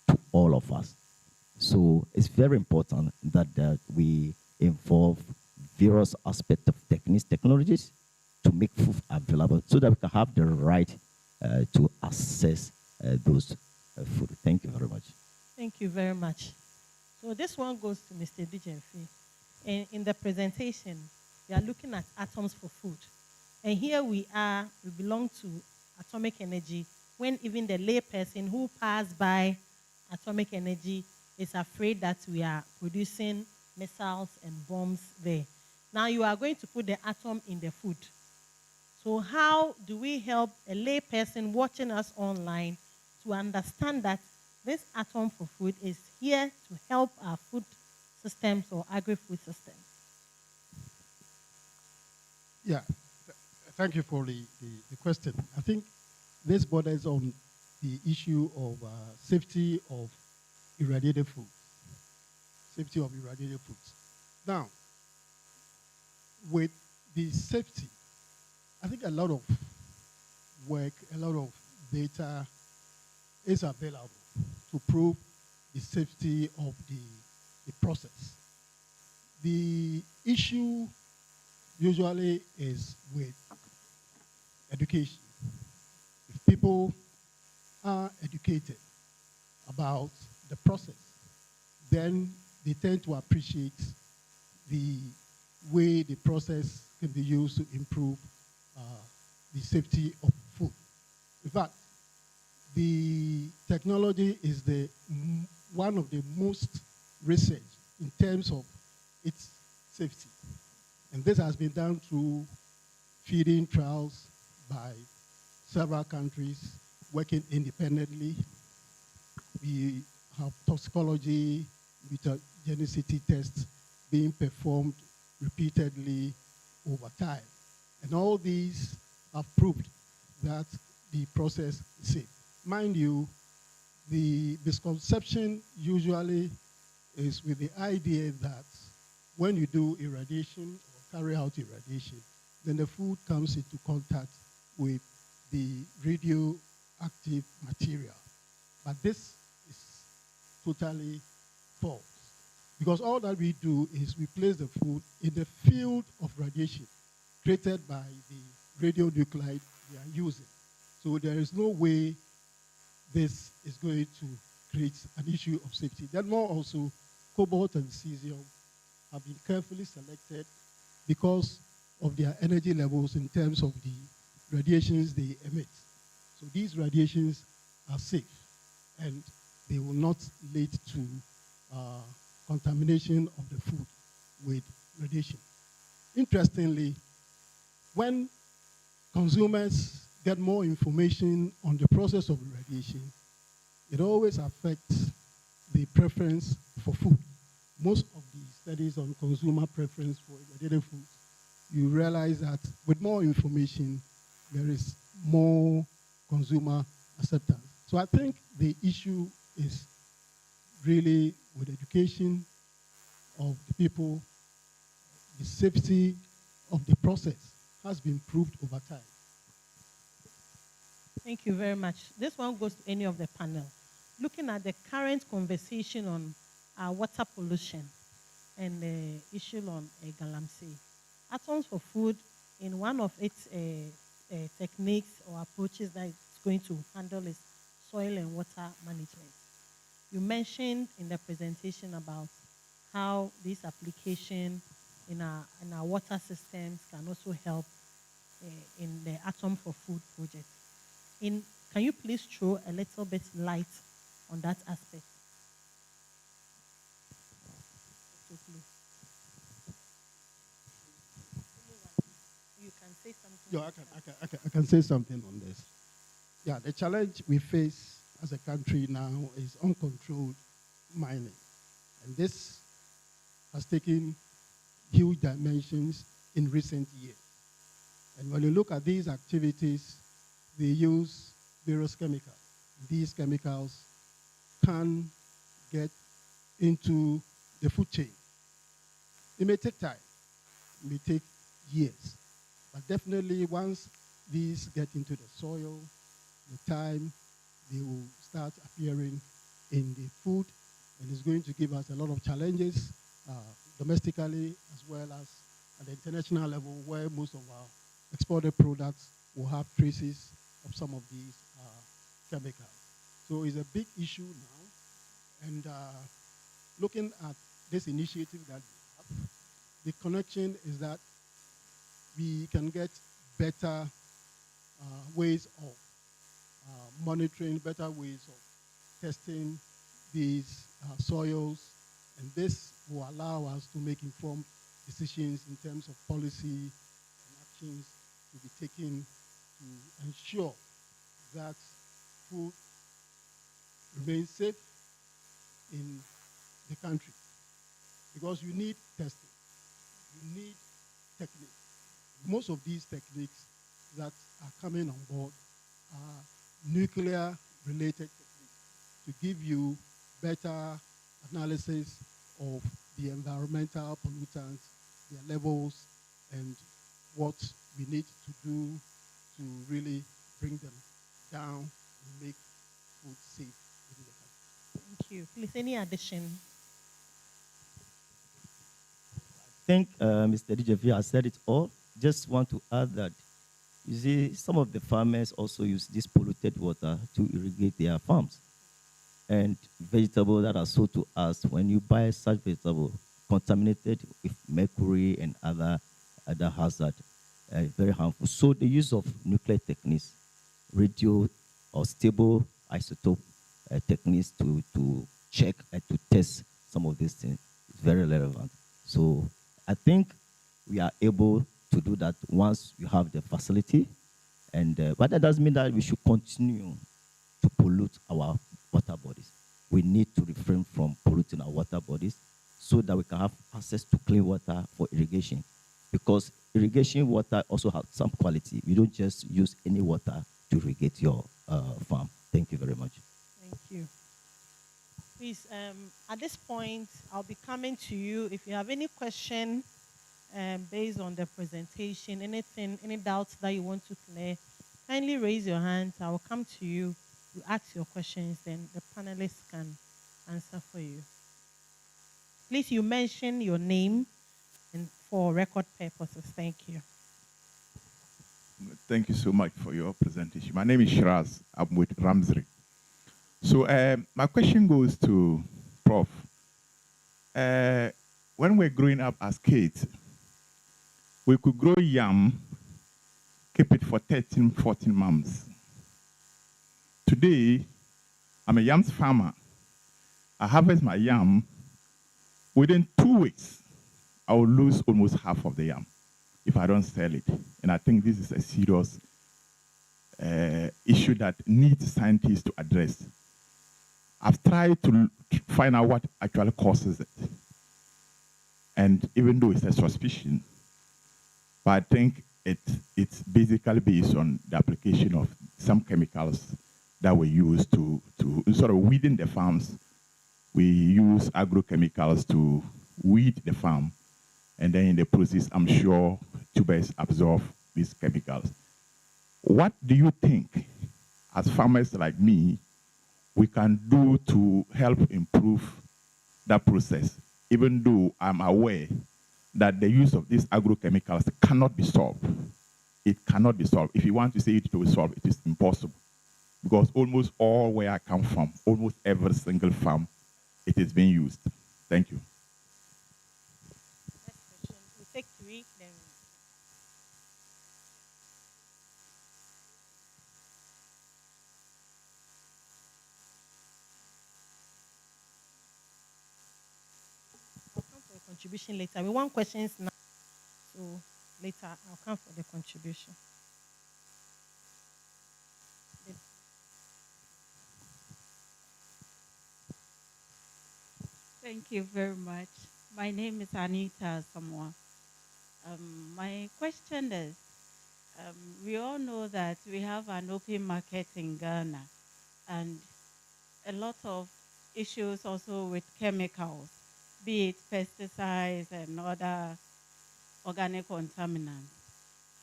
to all of us. So it's very important that we involve various aspects of techniques, technologies to make food available so that we can have the right to access those food. Thank you very much. Thank you very much. So this one goes to Mr. Dujenfi. In the presentation, we are looking at atoms for food. And here we belong to atomic energy, when even the layperson who passed by atomic energy is afraid that we are producing missiles and bombs there. Now you are going to put the atom in the food. So how do we help a layperson watching us online to understand that this atom for food is here to help our food systems or agri-food systems? Yeah, thank you for the question. I think this borders on the issue of safety of irradiated food. Safety of irradiated foods. Now, with the safety, I think a lot of work, a lot of data is available to prove the safety of the process. The issue usually is with education. If people are educated about the process, then they tend to appreciate the way the process can be used to improve the safety of food. In fact, the technology is one of the most researched in terms of its safety. And this has been done through feeding trials by several countries working independently. We have toxicology, mutagenicity tests being performed repeatedly over time. And all these have proved that the process is safe. Mind you, the misconception usually is with the idea that when you do irradiation or carry out irradiation, then the food comes into contact with the radioactive material. But this is totally false. Because all that we do is we place the food in the field of radiation created by the radionuclide we are using. So there is no way this is going to create an issue of safety. Then more also, cobalt and cesium have been carefully selected because of their energy levels in terms of the radiations they emit. So these radiations are safe, and they will not lead to contamination of the food with radiation. Interestingly, when consumers get more information on the process of irradiation, it always affects the preference for food. Most of the studies on consumer preference for irradiated foods, you realize that with more information, there is more consumer acceptance. So I think the issue is really with education of the people. The safety of the process has been proved over time. Thank you very much. This one goes to any of the panel. Looking at the current conversation on water pollution and the issue on galamsey, atoms for food, in one of its techniques or approaches that it's going to handle is soil and water management. You mentioned in the presentation about how this application in our water systems can also help in the Atom for Food project. Can you please throw a little bit light on that aspect? You can say something. Yeah, I can say something on this. Yeah, the challenge we face as a country now is uncontrolled mining. And this has taken huge dimensions in recent years. And when you look at these activities, they use various chemicals. These chemicals can get into the food chain. It may take time. It may take years. But definitely once these get into the soil, with time, they will start appearing in the food, and it's going to give us a lot of challenges domestically as well as at the international level, where most of our exported products will have traces of some of these chemicals. So it's a big issue now. And looking at this initiative that we have, the connection is that we can get better ways of monitoring, better ways of testing these soils, and this will allow us to make informed decisions in terms of policy and actions to be taken to ensure that food remains safe in the country. Because you need testing, you need techniques. Most of these techniques that are coming on board are nuclear-related techniques to give you better analysis of the environmental pollutants, their levels, and what we need to do to really bring them down and make food safe within the country. Thank you. Please, any addition? I think Mr. DJV has said it all. Just want to add that, you see, some of the farmers also use this polluted water to irrigate their farms. And vegetables that are sold to us, when you buy such vegetable contaminated with mercury and other hazard, very harmful. So the use of nuclear techniques, radio or stable isotope techniques to check and to test some of these things is very relevant. So I think we are able to do that once you have the facility, and but that doesn't mean that we should continue to pollute our water bodies. We need to refrain from polluting our water bodies so that we can have access to clean water for irrigation. Because irrigation water also has some quality. We don't just use any water to irrigate your farm. Thank you very much. Thank you. Please, at this point, I'll be coming to you. If you have any question based on the presentation, anything, any doubts that you want to clear, kindly raise your hands. I will come to you. You ask your questions, then the panelists can answer for you. Please, you mention your name and for record purposes. Thank you. Thank you so much for your presentation. My name is Shiraz. I'm with Ramsri. So my question goes to Prof. When we're growing up as kids, we could grow yam, keep it for 13, 14 months. Today, I'm a yam farmer. I harvest my yam. Within 2 weeks, I will lose almost half of the yam if I don't sell it. And I think this is a serious issue that needs scientists to address. I've tried to find out what actually causes it. And even though it's a suspicion, but I think it's basically based on the application of some chemicals that we use to sort of weeding the farms. We use agrochemicals to weed the farm. And then in the process, I'm sure tubers absorb these chemicals. What do you think, as farmers like me, we can do to help improve that process, even though I'm aware that the use of these agrochemicals cannot be solved? It cannot be solved. If you want to say it will be solved, it is impossible. Because almost all where I come from, almost every single farm, it is being used. Thank you. Next question. We'll take 3, then. I'll come for a contribution later. We want questions now, so later I'll come for the contribution. Thank you very much. My name is Anita Samoa. My question is, we all know that we have an open market in Ghana and a lot of issues also with chemicals, be it pesticides and other organic contaminants.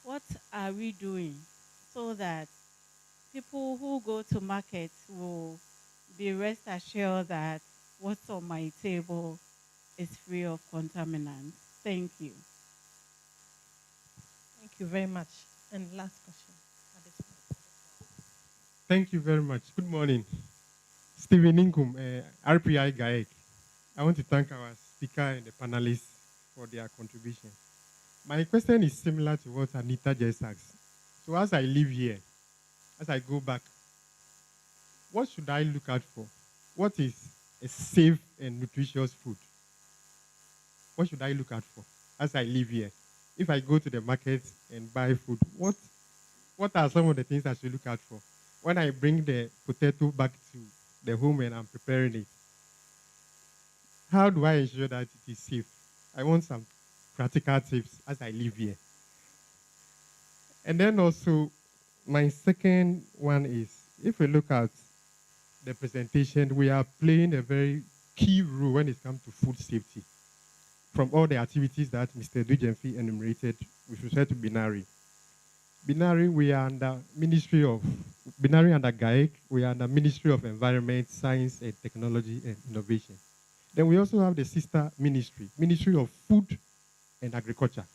What are we doing so that people who go to market will be rest assured that what's on my table is free of contaminants. Thank you. Thank you very much. And last question at this point. Thank you very much. Good morning. Stephen Inkum, RPI GAEC. I want to thank our speaker and the panelists for their contribution. My question is similar to what Anita just asked. So as I live here, as I go back, what should I look out for? What is a safe and nutritious food? What should I look out for as I live here? If I go to the market and buy food, what are some of the things I should look out for? When I bring the potato back to the home and I'm preparing it, how do I ensure that it is safe? I want some practical tips as I live here. And then also, my second one is, if we look at the presentation, we are playing a very key role when it comes to food safety. From all the activities that Mr. Dujenfi enumerated with respect to Binari. Binari, we are under Binari under GAEC, we are under Ministry of Environment, Science and Technology and Innovation. Then we also have the sister ministry, Ministry of Food and Agriculture.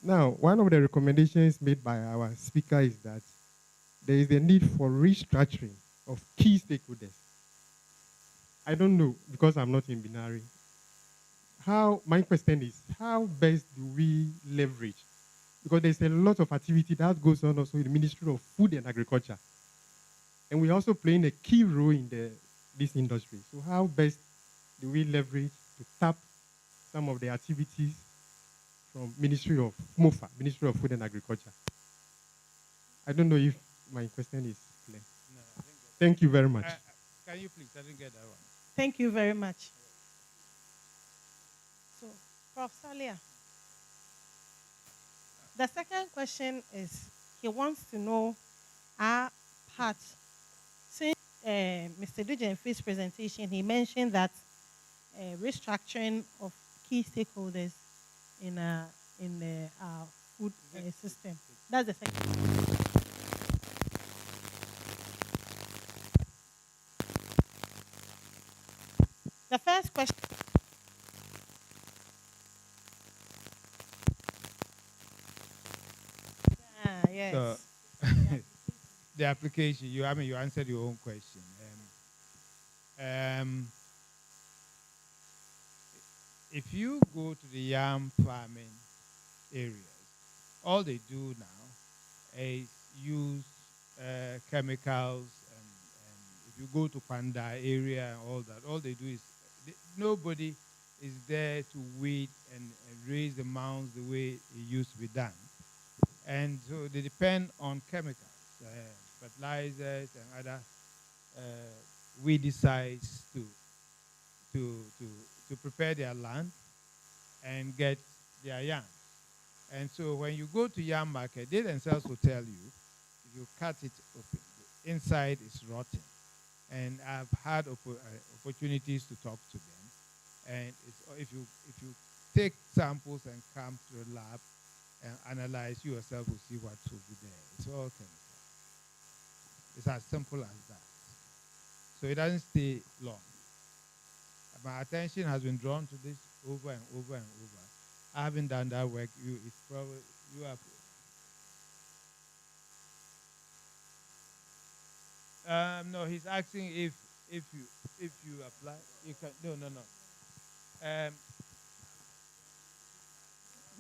Now, one of the recommendations made by our speaker is that there is a need for restructuring of key stakeholders. I don't know, because I'm not in Binari. My question is, how best do we leverage? Because there's a lot of activity that goes on also in the Ministry of Food and Agriculture. And we're also playing a key role in this industry. So how best do we leverage to tap some of the activities from Ministry of MOFA, Ministry of Food and Agriculture? I don't know if my question is clear. No, I think Thank you very much. can you please? I didn't get that one. Thank you very much. So, Prof. Salia, the second question is he wants to know our part. Since Mr. Dujenfi's presentation, he mentioned that restructuring of key stakeholders in the food system. That's the second. The first question. Yes. So, the application, you answered your own question. If you go to the yam farming areas, all they do now is use chemicals, and if you go to Panda area and all that, all they do is nobody is there to weed and raise the mounds the way it used to be done. And so they depend on chemicals, fertilizers and other weedicides to prepare their land and get their yam. And so when you go to yam market, they themselves will tell you, if you cut it open, the inside is rotten. And I've had opportunities to talk to them. And if you take samples and come to the lab and analyze, you yourself will see what will be there. It's all chemical. It's as simple as that. So it doesn't stay long. My attention has been drawn to this over and over and over. I haven't done that work. It's probably you have. No, he's asking if you apply, you can. No.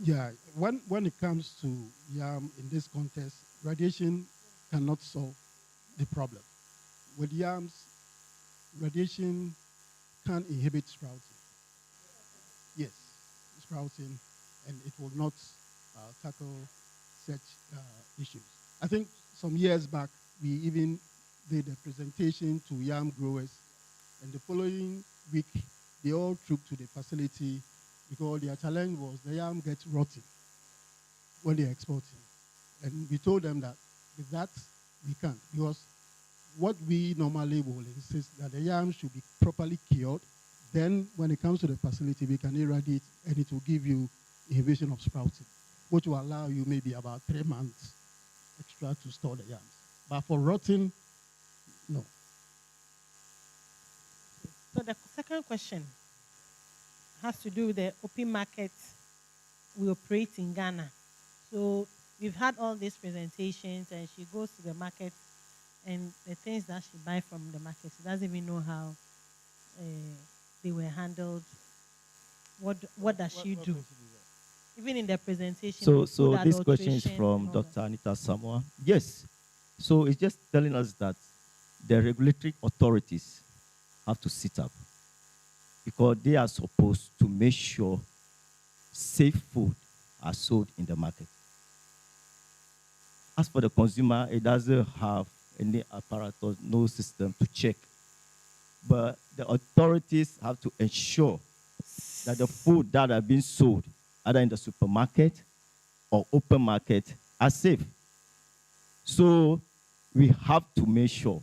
Yeah, when it comes to yam in this context, radiation cannot solve the problem. With yams, radiation can inhibit sprouting. Yes, sprouting, and it will not tackle such issues. I think some years back, we even did a presentation to yam growers, and the following week, they all trooped to the facility because their challenge was the yam gets rotten when they're exporting. And we told them that with that, we can't, because what we normally will insist that the yam should be properly cured. Then when it comes to the facility, we can irradiate, and it will give you inhibition of sprouting, which will allow you maybe about 3 months extra to store the yams. But for rotting, no. So the second question has to do with the open market we operate in Ghana. So we've had all these presentations, and she goes to the market, and the things that she buy from the market, she doesn't even know how uh, they were handled. What does she do? Even in the presentation, So, of food this question is adulteration from and all Dr. Anita Samoa. Yes. So it's just telling us that the regulatory authorities have to sit up because they are supposed to make sure safe food are sold in the market. As for the consumer, it doesn't have any apparatus, no system to check. But the authorities have to ensure that the food that are being sold, either in the supermarket or open market, are safe. So we have to make sure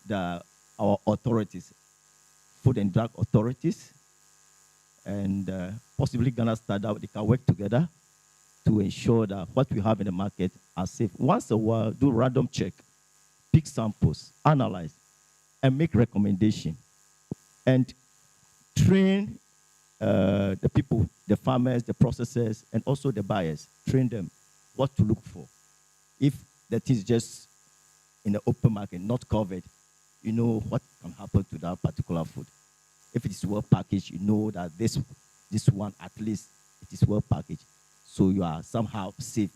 that our authorities, food and drug authorities, and possibly Ghana Standard, they can work together to ensure that what we have in the market are safe. Once a while, do random check, pick samples, analyze, and make recommendation, and train the people, the farmers, the processors, and also the buyers. Train them what to look for. If that is just in the open market, not covered, you know what can happen to that particular food. If it is well packaged, you know that this one, at least, it is well packaged. So you are somehow safe.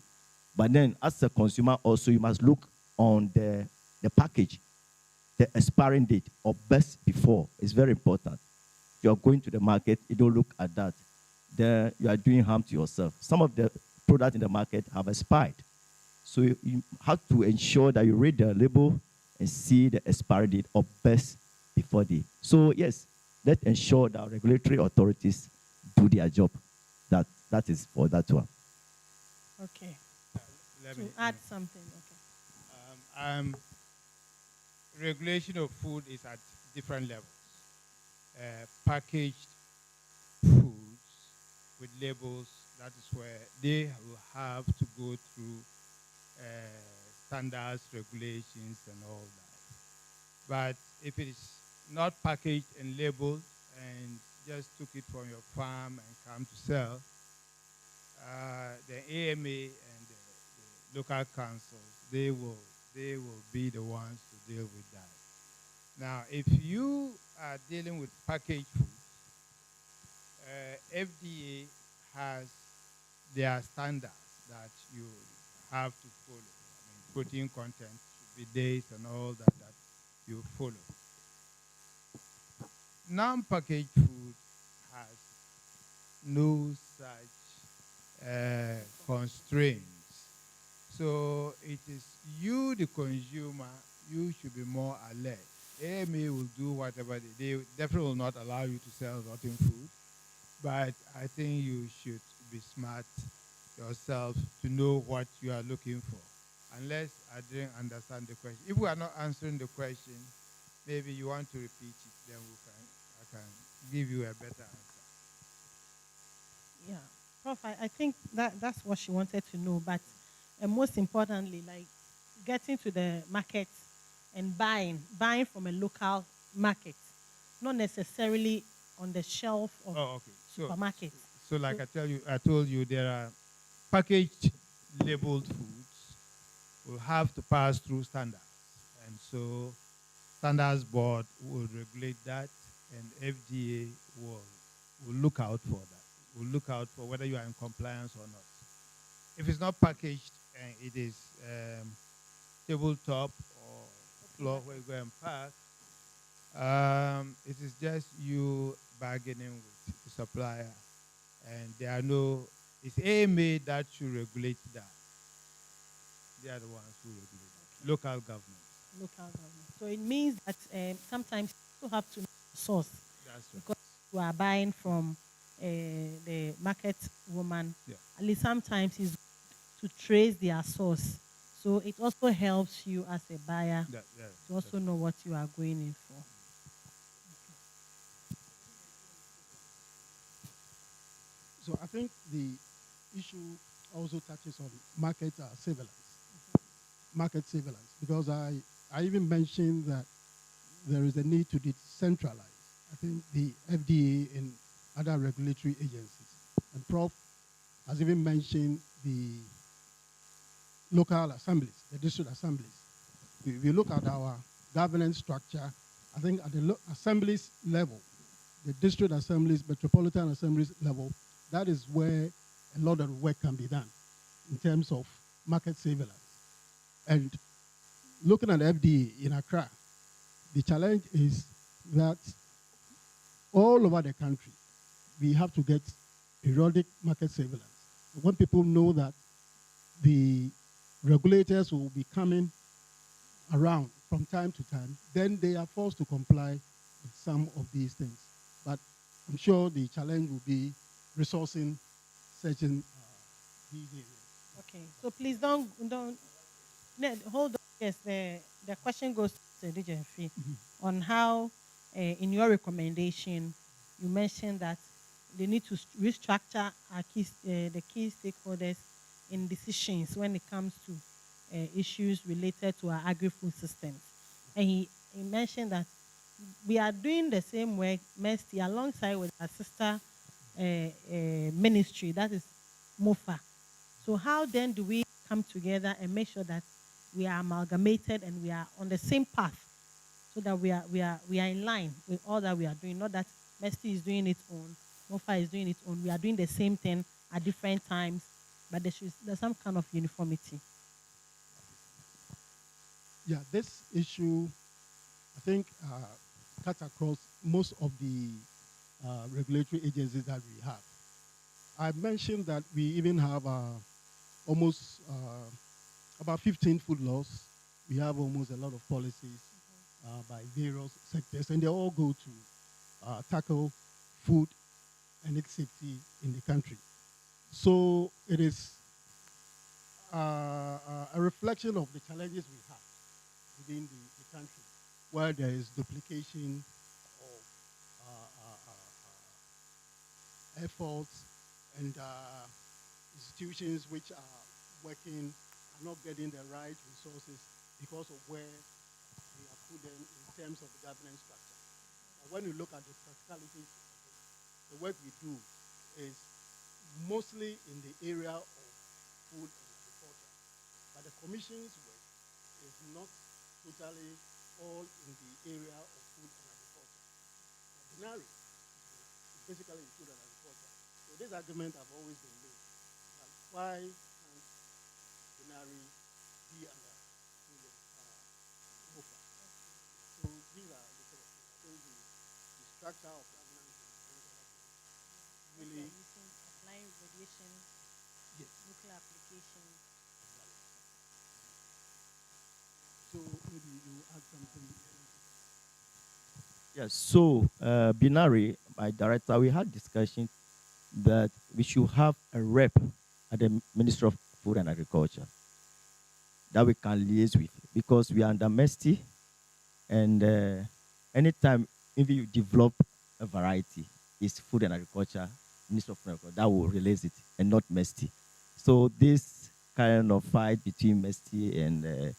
But then, as a consumer, also, you must look on the package, the expiring date, or best before. It's very important. If you are going to the market, you don't look at that. Then you are doing harm to yourself. Some of the products in the market have expired. So you have to ensure that you read the label and see the expiry date or best before date. So yes, let's ensure that regulatory authorities do their job. That is for that one. Okay. Let To me- add something, okay. Regulation of food is at different levels. Packaged foods with labels, that is where they will have to go through standards, regulations, and all that. But if it is not packaged and labeled and just took it from your farm and come to sell, the AMA and the local councils, they will be the ones to deal with that. Now, if you are dealing with packaged food, FDA has their standards that you have to follow. I mean, protein content should be dates and all that you follow. Non-packaged food has no such constraints. So it is you, the consumer, you should be more alert. AMA will do whatever they definitely will not allow you to sell rotten food, but I think you should be smart yourself to know what you are looking for. Unless I didn't understand the question. If we are not answering the question, maybe you want to repeat it, then I can give you a better answer. Yeah. Prof, I think that's what she wanted to know. But most importantly, like getting to the market and buying from a local market, not necessarily on the shelf of Okay. supermarket. So like I told you, there are packaged labeled foods will have to pass through standards. And so standards board will regulate that, and FDA will look out for that. Will look out for whether you are in compliance or not. If it's not packaged and it is tabletop or floor where you go and park, it is just you bargaining with the supplier, and it's AMA that should regulate that. They are the ones who regulate it. Local government. Local government. So it means that sometimes you have to know the source. That's right. Because you are buying from the market woman. Yeah. At least sometimes it's to trace their source. So it also helps you as a buyer to also know what you are going in for. So I think the issue also touches on market surveillance. Market surveillance, because I even mentioned that there is a need to decentralize. I think the FDA in other regulatory agencies. And Prof has even mentioned the local assemblies, the district assemblies. We look at our governance structure, I think at the assemblies level, the district assemblies, metropolitan assemblies level, that is where a lot of work can be done in terms of market surveillance. And looking at FDA in Accra, the challenge is that all over the country, we have to get periodic market surveillance. When people know that the regulators will be coming around from time to time, then they are forced to comply with some of these things. But I'm sure the challenge will be resourcing certain these areas. Okay, so please don't hold on. Yes, the question goes to DJ Fee on how, in your recommendation, you mentioned that they need to restructure the key stakeholders in decisions when it comes to issues related to our agri-food systems. And he mentioned that we are doing the same work, MESTI, alongside with our sister ministry, that is MOFA. So how then do we come together and make sure that we are amalgamated and we are on the same path, so that we are in line with all that we are doing? Not that MESTI is doing its own, MOFA is doing its own. We are doing the same thing at different times, but there's some kind of uniformity. Yeah, this issue, I think, cuts across most of the regulatory agencies that we have. I mentioned that we even have almost about 15 food laws. We have almost a lot of policies by various sectors, and they all go to tackle food and its safety in the country. So it is a reflection of the challenges we have within the country, where there is duplication of efforts and institutions which are working are not getting the right resources because of where we have put them in terms of the governance structure. But when you look at the practicalities of it, the work we do is mostly in the area of food and agriculture. But the Commission's work is not totally all in the area of food and agriculture. Binary is basically in food and agriculture. So this argument have always been made. Like, why can't Binary be under food and MOFA? So these are the sort of things. I think the structure of governance is really applying radiation, yes. nuclear application. So maybe you add something. Yes, so Binary, my director, we had discussion that we should have a rep at the Ministry of Food and Agriculture that we can liaise with, because we are under MESTI, and anytime if you develop a variety, it's Food and Agriculture, Ministry of Food and Agriculture, that will release it, and not MESTI. So this kind of fight between MESTI and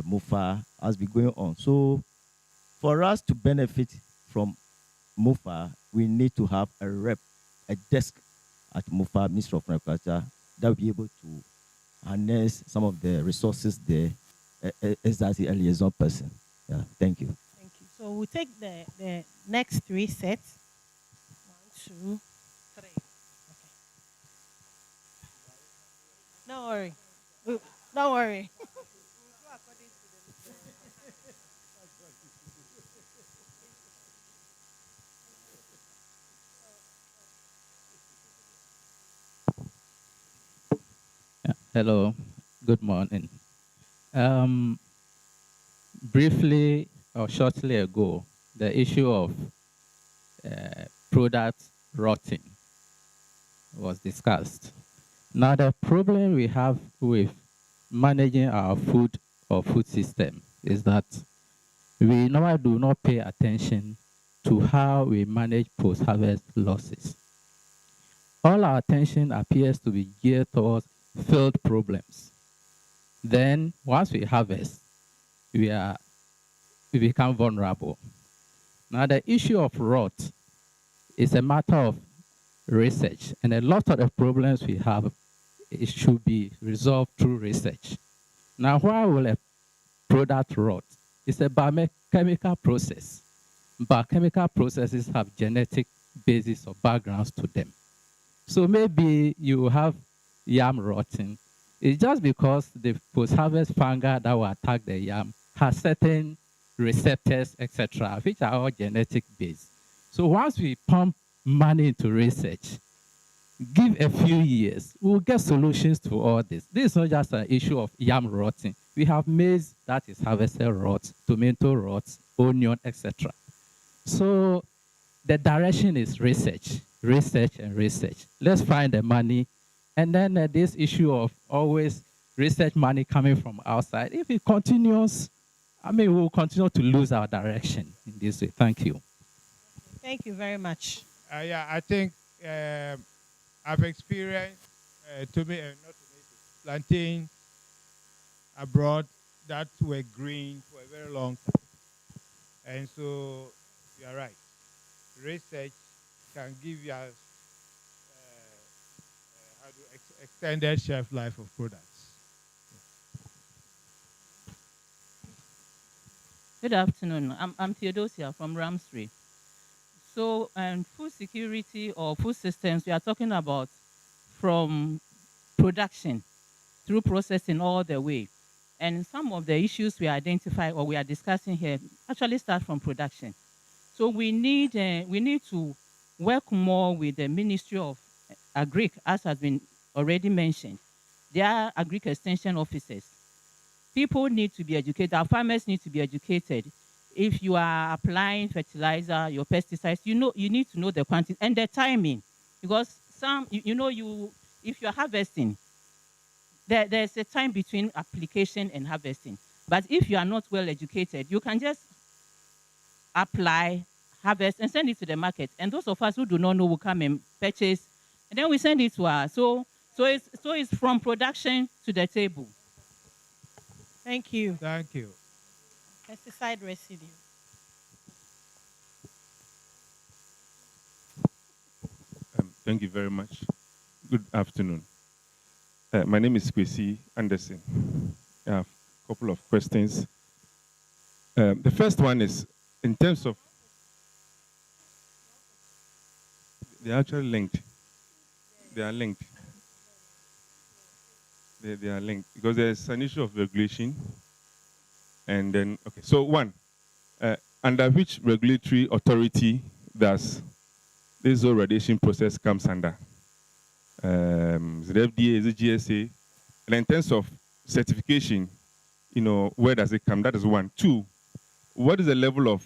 MOFA has been going on. So for us to benefit from MOFA, we need to have a rep, a desk at MOFA, Ministry of Agriculture, that will be able to harness some of the resources there as a liaison person. Yeah, thank you. Thank you. So we'll take the next three sets. 1, 2, 3. Okay. Don't worry. Don't worry. Hello, good morning. Briefly or shortly ago, the issue of product rotting was discussed. Now, the problem we have with managing our food or food system is that we normally do not pay attention to how we manage post-harvest losses. All our attention appears to be geared towards field problems. Then, once we harvest, we become vulnerable. Now, the issue of rot is a matter of research. And a lot of the problems we have, it should be resolved through research. Now, why will a product rot? It's a biochemical process. Biochemical processes have genetic basis or backgrounds to them. So maybe you have yam rotting. It's just because the post-harvest fungi that will attack the yam has certain receptors, etc., which are all genetic based. So once we pump money into research, give a few years, we'll get solutions to all this. This is not just an issue of yam rotting. We have maize that is harvested rot, tomato rot, onion, etc. So the direction is research, research, and research. Let's find the money. And then this issue of always research money coming from outside, if it continues, I mean, we'll continue to lose our direction in this way. Thank you. Thank you very much. Yeah, I think I've experienced not tomatoes, plantain abroad that were green for a very long time. And so you are right. Research can give you extended shelf life of products. Good afternoon. I'm Theodosia from Ramsray. So, food security or food systems, we are talking about from production through processing all the way. And some of the issues we identify or we are discussing here actually start from production. So we need to work more with the Ministry of Agric, as has been already mentioned. They are Agric extension officers. People need to be educated. Our farmers need to be educated. If you are applying fertilizer, your pesticides, you need to know the quantity and the timing, because if you're harvesting, there's a time between application and harvesting. But if you are not well educated, you can just apply, harvest, and send it to the market. And those of us who do not know will come and purchase, and then we send it to us. So it's from production to the table. Thank you. Thank you. Pesticide residue. Thank you very much. Good afternoon. My name is Kwesi Anderson. I have a couple of questions. The first one is, in terms of, they're actually linked. They are linked. They are linked because there's an issue of regulation. And then, okay, so one, under which regulatory authority does this whole radiation process comes under? Is it FDA, is it GSA? And in terms of certification, where does it come? That is one. Two, what is the level of,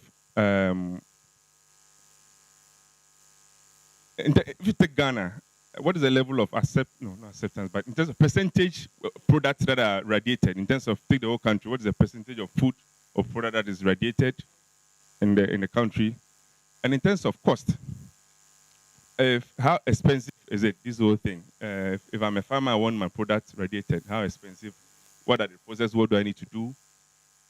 if you take Ghana, what is the level of acceptance, but in terms of percentage products that are radiated, in terms of take the whole country, what is the percentage of food or product that is radiated in the country? And in terms of cost, how expensive is it, this whole thing? If I'm a farmer, I want my product radiated, how expensive? What are the processes? What do I need to do?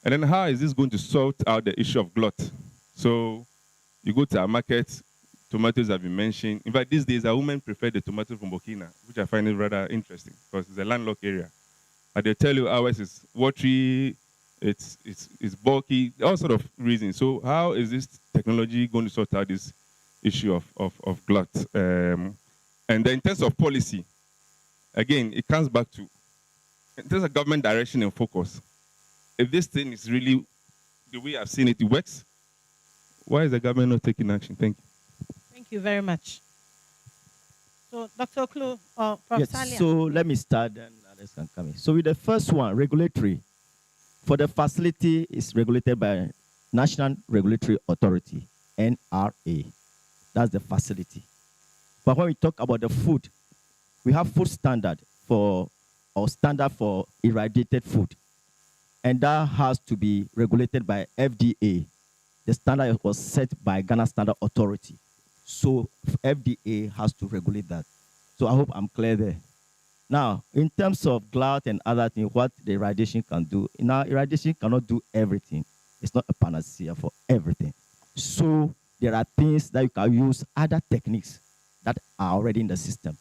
And then how is this going to sort out the issue of glut? So you go to our market, tomatoes have been mentioned. In fact, these days, our women prefer the tomato from Burkina, which I find it rather interesting because it's a landlocked area. And they tell you ours is watery, it's bulky, all sort of reasons. So how is this technology going to sort out this issue of glut? And then in terms of policy, again, it comes back to, in terms of government direction and focus, if this thing is really the way I've seen it, it works, why is the government not taking action? Thank you. Thank you very much. So, Dr. Oklu, Prof. Yes, Salia. so let me start and others can come in. So with the first one, regulatory. For the facility, is regulated by National Regulatory Authority, NRA. That's the facility. But when we talk about the food, we have food standard for irradiated food. And that has to be regulated by FDA. The standard was set by Ghana Standard Authority. So FDA has to regulate that. So I hope I'm clear there. Now, in terms of glut and other things, what the irradiation can do, irradiation cannot do everything. It's not a panacea for everything. So there are things that you can use, other techniques that are already in the system.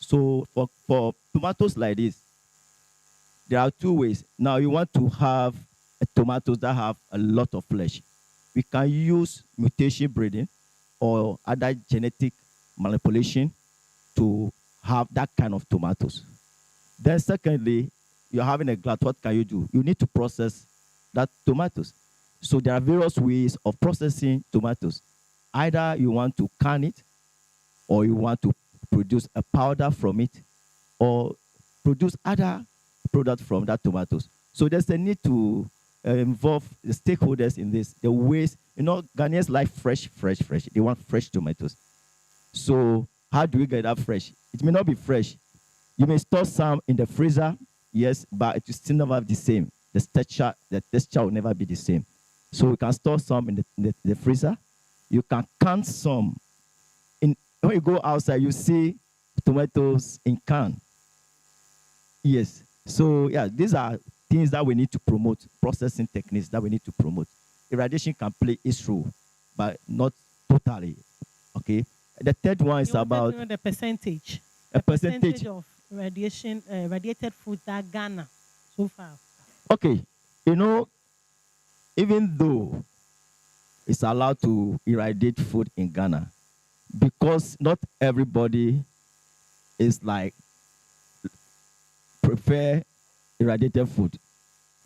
So for tomatoes like this, there are two ways. Now you want to have tomatoes that have a lot of flesh. We can use mutation breeding or other genetic manipulation to have that kind of tomatoes. Then secondly, you're having a glut. What can you do? You need to process that tomatoes. So there are various ways of processing tomatoes. Either you want to can it, or you want to produce a powder from it, or produce other products from that tomatoes. So there's a need to involve the stakeholders in this. The ways, Ghanaians like fresh. They want fresh tomatoes. So how do we get that fresh? It may not be fresh. You may store some in the freezer, yes, but it will still never be the same. The texture will never be the same. So you can store some in the freezer. You can can some. When you go outside, you see tomatoes in can. Yes. So yeah, these are things that we need to promote, processing techniques that we need to promote. Irradiation can play its role, but not totally. Okay. The third one is about to know the percentage. A percentage of radiated food that Ghana so far. Okay. Even though it's allowed to irradiate food in Ghana, because not everybody is like prefer irradiated food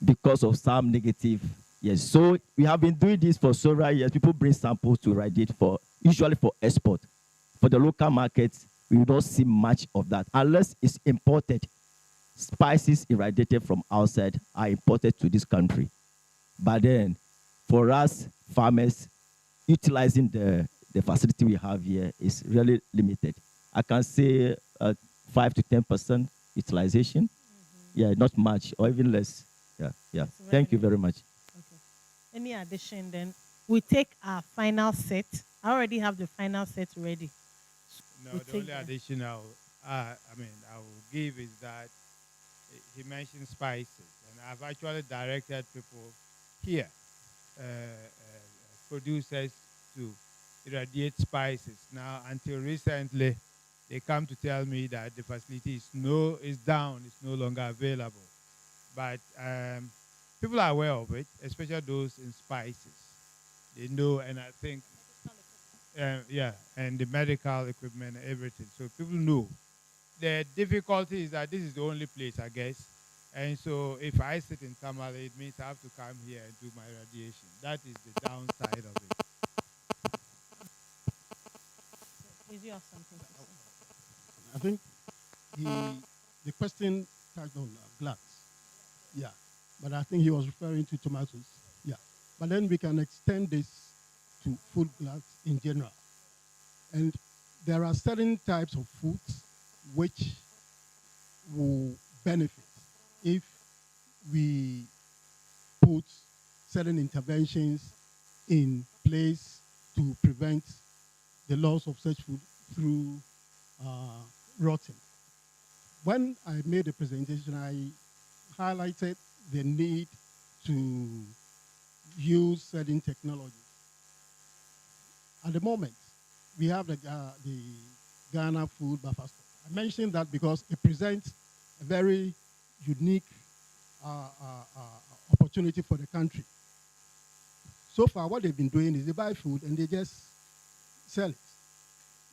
because of some negative. Yes. So we have been doing this for several years. People bring samples to irradiate usually for export. For the local markets, we don't see much of that unless it's imported. Spices irradiated from outside are imported to this country. But then, for us farmers, utilizing the facility we have here is really limited. I can say 5 to 10% utilization. Mm-hmm. Yeah, not much, or even less. Yeah. Thank you very much. Okay. Any addition then? We take our final set. I already have the final set ready. No, the only addition I will give is that he mentioned spices, and I've actually directed people here, producers, to irradiate spices. Now, until recently, they come to tell me that the facility is down, it's no longer available. But people are aware of it, especially those in spices. They know, and I think, and the medical equipment and everything. So people know. The difficulty is that this is the only place, I guess. And so if I sit in Tamale, it means I have to come here and do my radiation. That is the downside of it. Did you have something to say? I think the question touched on gluts. Yeah. But I think he was referring to tomatoes. Yeah. But then we can extend this to food gluts in general. And there are certain types of foods which will benefit if we put certain interventions in place to prevent the loss of such food through rotting. When I made the presentation, I highlighted the need to use certain technologies. At the moment, we have the Ghana Food Buffer Stock. I mentioned that because it presents a very unique opportunity for the country. So far, what they've been doing is they buy food and they just sell it.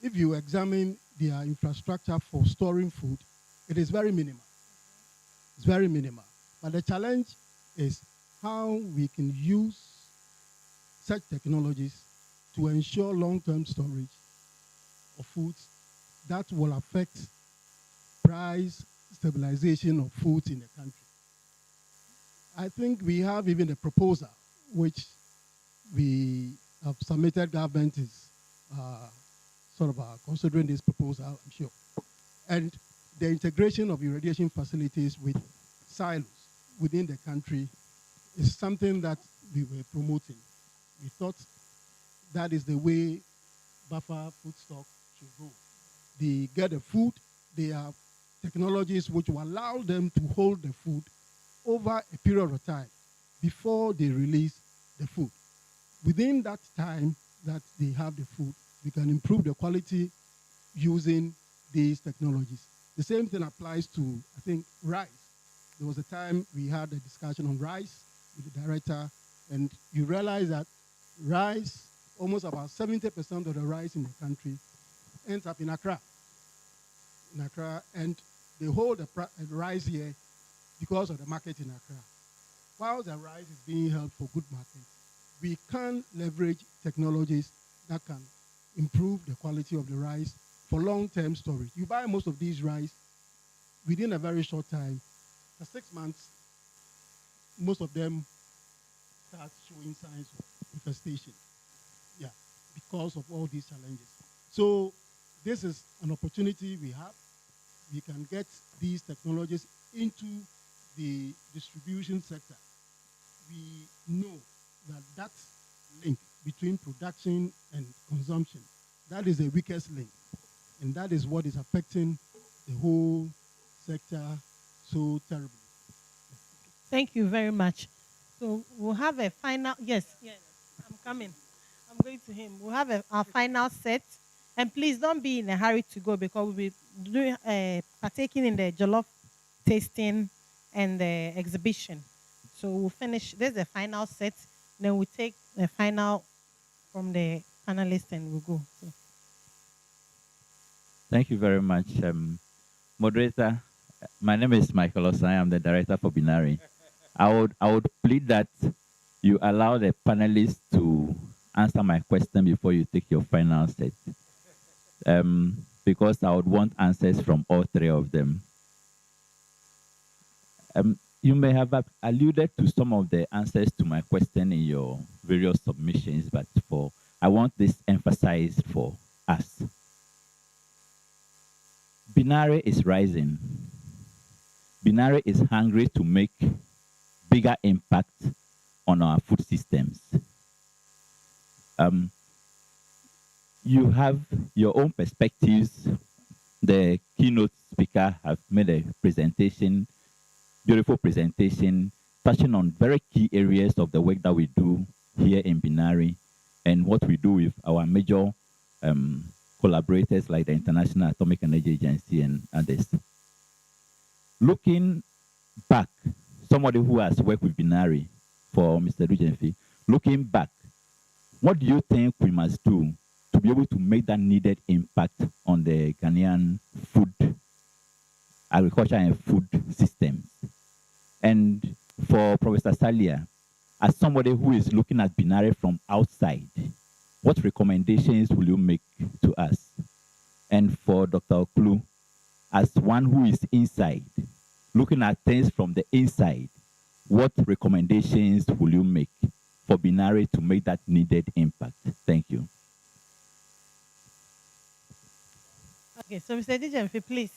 If you examine their infrastructure for storing food, it is very minimal. It's very minimal. But the challenge is how we can use such technologies to ensure long-term storage of foods that will affect price stabilization of foods in the country. I think we have even a proposal which we have submitted. Government is considering this proposal, I'm sure. And the integration of irradiation facilities with silos within the country is something that we were promoting. We thought that is the way buffer food stock should go. They get the food, they have technologies which will allow them to hold the food over a period of time before they release the food. Within that time that they have the food, we can improve the quality using these technologies. The same thing applies to, I think, rice. There was a time we had a discussion on rice with the director, and you realize that rice, almost about 70% of the rice in the country ends up in Accra. In Accra, and they hold the rice here because of the market in Accra. While the rice is being held for good market, we can leverage technologies that can improve the quality of the rice for long-term storage. You buy most of these rice within a very short time. For 6 months, most of them start showing signs of infestation. Yeah, because of all these challenges. So this is an opportunity we have. We can get these technologies into the distribution sector. We know that link between production and consumption, that is the weakest link. And that is what is affecting the whole sector so terribly. Thank you very much. So we'll have a final, yes, I'm coming. I'm going to him. We'll have our final set. And please don't be in a hurry to go because we'll be doing, partaking in the jollof tasting and the exhibition. So we'll finish. There's the final set. Then we'll take the final from the panelists and we'll go. So. Thank you very much. Moderator, my name is Michael Osai. I'm the director for Binari. I would plead that you allow the panelists to answer my question before you take your final set. Because I would want answers from all three of them. You may have alluded to some of the answers to my question in your various submissions, but I want this emphasized for us. Binari is rising. Binari is hungry to make bigger impact on our food systems. You have your own perspectives. The keynote speaker have made a presentation, beautiful presentation, touching on very key areas of the work that we do here in Binari and what we do with our major collaborators like the International Atomic Energy Agency and others. Looking back, somebody who has worked with Binari for Mr. Dujenfi, looking back, what do you think we must do to be able to make that needed impact on the Ghanaian food, agriculture and food systems? And for Professor Salia, as somebody who is looking at Binari from outside, what recommendations will you make to us? And for Dr. Oklu, as one who is inside, looking at things from the inside, what recommendations will you make for Binari to make that needed impact? Thank you. Okay, so Mr. Dujenfi, please.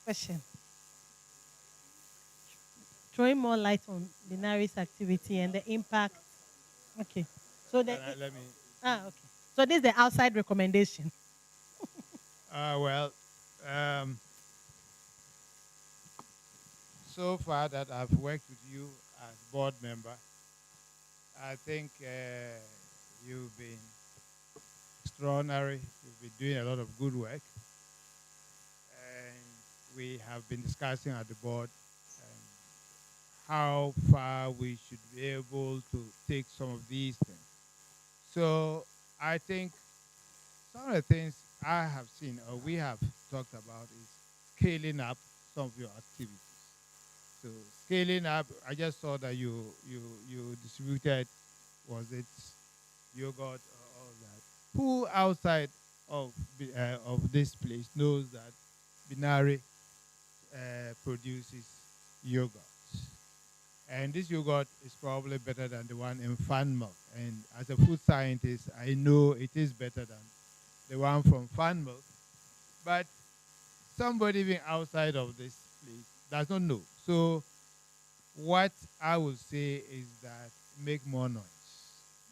Question. Throwing more light on Binari's activity and the impact. Okay. So let me. Okay. So this is the outside recommendation. So far that I've worked with you as board member, I think you've been extraordinary. You've been doing a lot of good work. And we have been discussing at the board how far we should be able to take some of these things. So I think some of the things I have seen or we have talked about is scaling up some of your activities. So scaling up, I just saw that you distributed, was it yogurt or all that? Who outside of this place knows that Binari produces yogurt? And this yogurt is probably better than the one in Fan Milk. And as a food scientist, I know it is better than the one from Fan Milk. But somebody even outside of this place does not know. So what I would say is that make more noise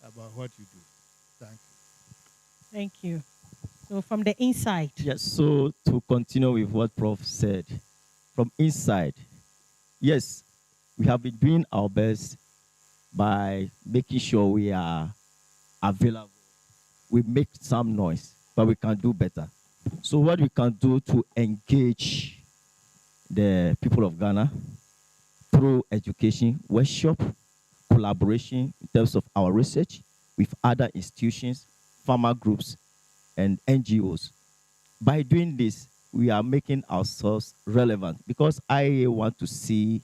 about what you do. Thank you. Thank you. So from the inside. Yes, so to continue with what Prof said, from inside, yes, we have been doing our best by making sure we are available. We make some noise, but we can do better. So what we can do to engage the people of Ghana through education, workshop, collaboration in terms of our research with other institutions, farmer groups, and NGOs. By doing this, we are making ourselves relevant because I want to see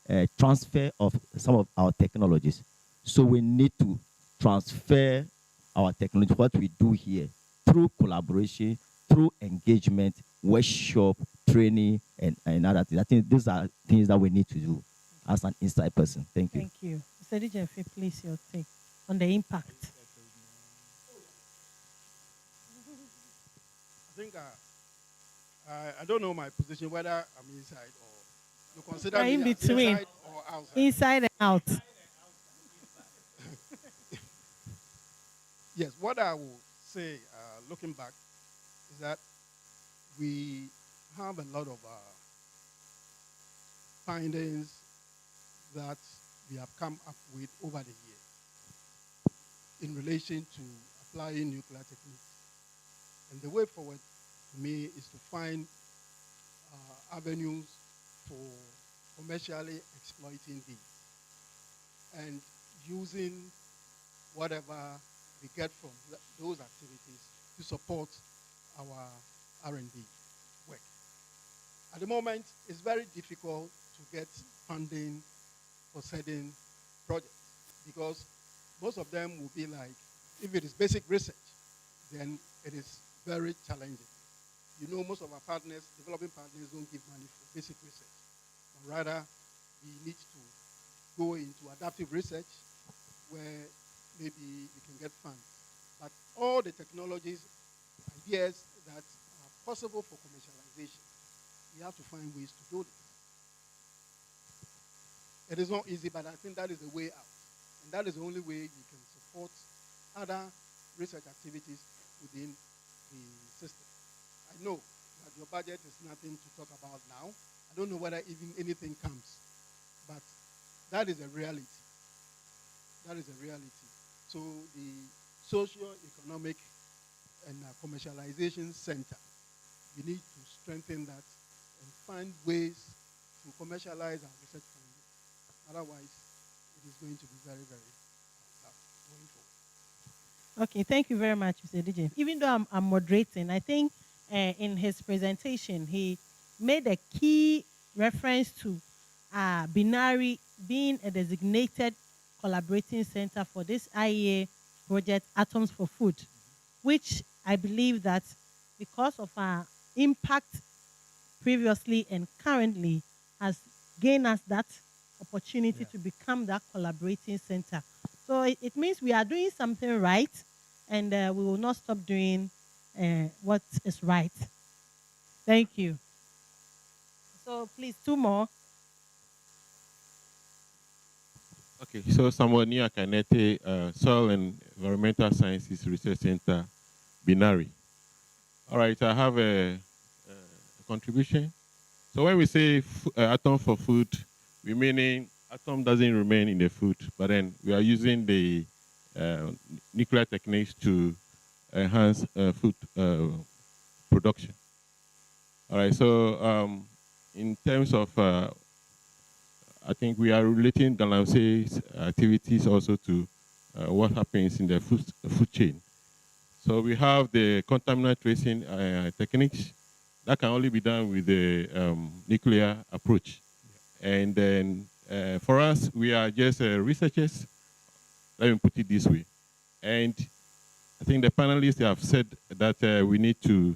a transfer of some of our technologies. So we need to transfer our technology, what we do here, through collaboration, through engagement, workshop, training, and other things. I think these are things that we need to do as an inside person. Thank you. Thank you. Mr. Dijefe, please, your take on the impact. I think I don't know my position, whether I'm inside or you consider You're me in as between, inside or outside. inside and out. Yes, what I will say, looking back, is that we have a lot of findings that we have come up with over the years in relation to applying nuclear techniques. And the way forward to me is to find avenues for commercially exploiting these and using whatever we get from those activities to support our R&D work. At the moment, it's very difficult to get funding for certain projects because most of them will be like, if it is basic research, then it is very challenging. You know, most of our partners, developing partners, don't give money for basic research. But rather, we need to go into adaptive research where maybe we can get funds. But all the technologies, ideas that are possible for commercialization, we have to find ways to do this. It is not easy, but I think that is the way out. And that is the only way you can support other research activities within the system. I know that your budget is nothing to talk about now. I don't know whether even anything comes, but that is a reality. That is a reality. So the socio-economic and commercialization center, we need to strengthen that and find ways to commercialize our research findings. Otherwise, it is going to be very, very tough going forward. Okay, thank you very much, Mr. DJ. Even though I'm moderating, I think in his presentation, he made a key reference to Binary being a designated collaborating center for this IEA project, Atoms for Food, which I believe that because of our impact previously and currently has gained us that opportunity to become that collaborating center. So it means we are doing something right, and we will not stop doing what is right. Thank you. So please, two more. Okay, so Samuel Niakanete, Soil and Environmental Sciences Research Center, Binari. All right, I have a contribution. So when we say atom for food, we meaning atom doesn't remain in the food, but then we are using the nuclear techniques to enhance food production. All right, so in terms of, I think we are relating Galamsey's activities also to what happens in the food chain. So we have the contaminant tracing techniques that can only be done with the nuclear approach. And then for us, we are just researchers. Let me put it this way. And I think the panelists have said that we need to,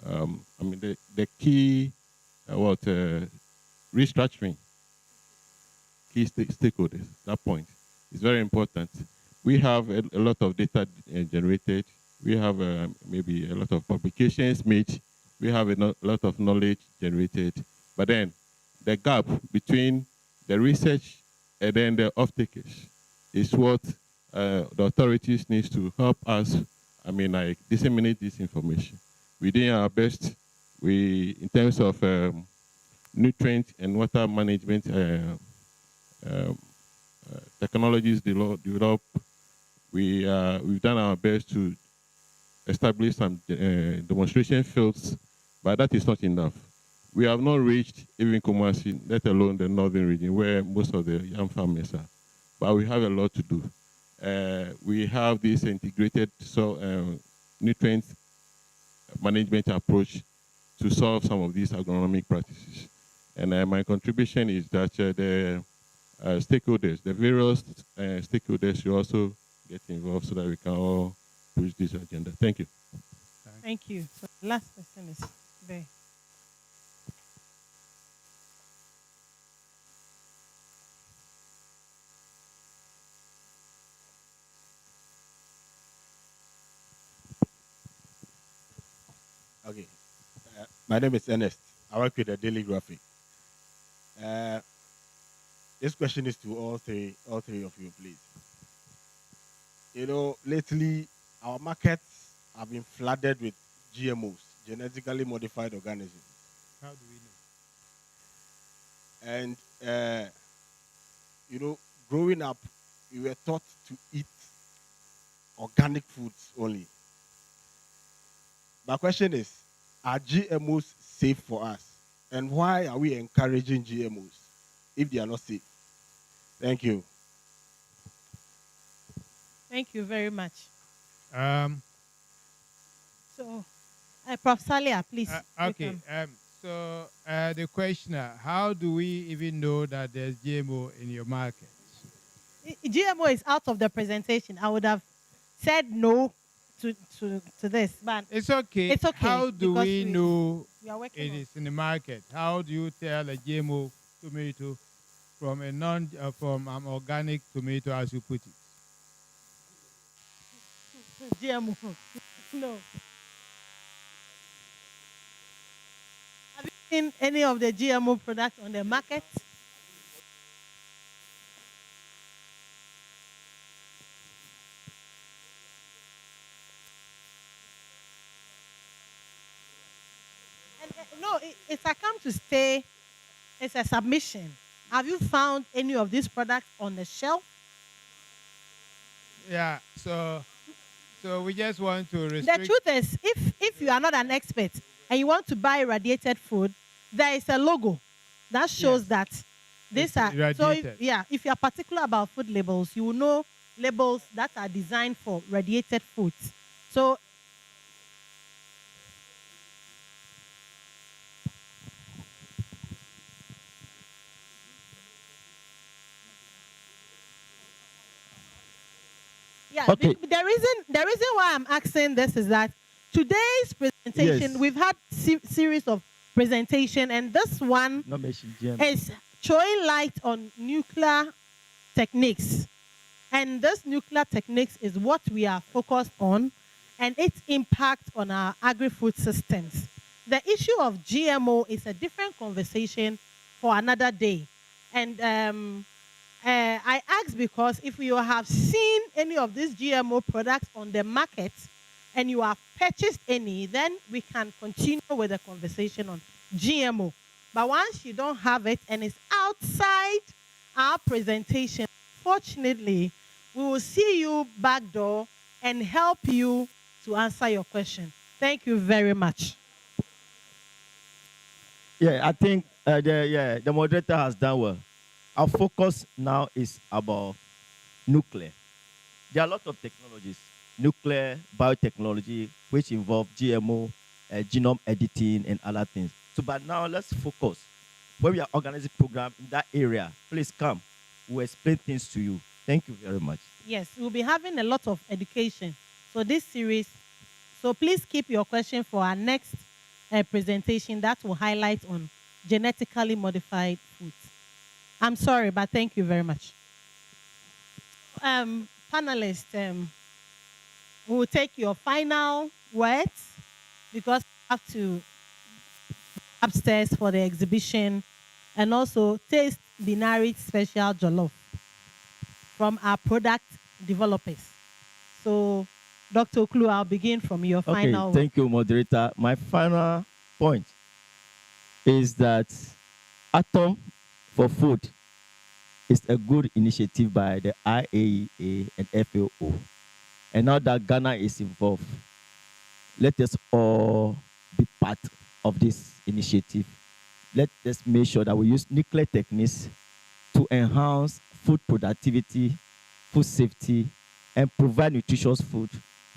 I mean, the key, restructuring key stakeholders, that point is very important. We have a lot of data generated. We have maybe a lot of publications made. We have a lot of knowledge generated. But then the gap between the research and then the off-takers is what the authorities need to help us, I mean, like disseminate this information. We're doing our best. In terms of nutrient and water management technologies developed, we've done our best to established some demonstration fields, but that is not enough. We have not reached even Kumasi, let alone the northern region where most of the young farmers are. But we have a lot to do. We have this integrated nutrient management approach to solve some of these agronomic practices. And my contribution is that the stakeholders, the various stakeholders should also get involved so that we can all push this agenda. Thank you. Thank you. So the last question is there. Okay. My name is Ernest. I work with the Daily Graphic. This question is to all three of you, please. You know, lately our markets have been flooded with GMOs, genetically modified organisms. How do we know? And you know, growing up, we were taught to eat organic foods only. My question is, are GMOs safe for us? And why are we encouraging GMOs if they are not safe? Thank you. Thank you very much. Um, So, Prof. Salia, please. okay. So the questioner, how do we even know that there's GMO in your market? GMO is out of the presentation. I would have said no to this, but It's okay. It's okay. How do because we know we are working it on is in the market? How do you tell a GMO tomato from a from an organic tomato, as you put it? GMO? No. Have you seen any of the GMO products on the market? And, no, it's a come to stay. It's a submission. Have you found any of these products on the shelf? Yeah. So we just want to The restrict. truth is, if you are not an expert and you want to buy irradiated food, there is a logo that shows that these It's are so. irradiated. If you are particular about food labels, you will know labels that are designed for radiated foods. So yeah, Okay. the reason why I'm asking this is that today's presentation, Yes. we've had series of presentation, and this one Not mention GMO. is showing light on nuclear techniques. And this nuclear techniques is what we are focused on and its impact on our agri-food systems. The issue of GMO is a different conversation for another day. And I ask because if you have seen any of these GMO products on the market and you have purchased any, then we can continue with the conversation on GMO. But once you don't have it and it's outside our presentation, fortunately, we will see you back door and help you to answer your question. Thank you very much. Yeah, I think the moderator has done well. Our focus now is about nuclear. There are a lot of technologies, nuclear, biotechnology, which involve GMO, genome editing, and other things. So, but now let's focus. When we are organizing program in that area, please come. We'll explain things to you. Thank you very much. Yes, we'll be having a lot of education. So this series, so please keep your question for our next presentation that will highlight on genetically modified foods. I'm sorry, but thank you very much. Panelists, we will take your final words because we have to upstairs for the exhibition and also taste Binari special jollof from our product developers. So, Dr. Oklu, I'll begin from your final. Thank you, moderator. My final point is that Atom for Food is a good initiative by the IAEA and FAO. And now that Ghana is involved, let us all be part of this initiative. Let us make sure that we use nuclear techniques to enhance food productivity, food safety, and provide nutritious food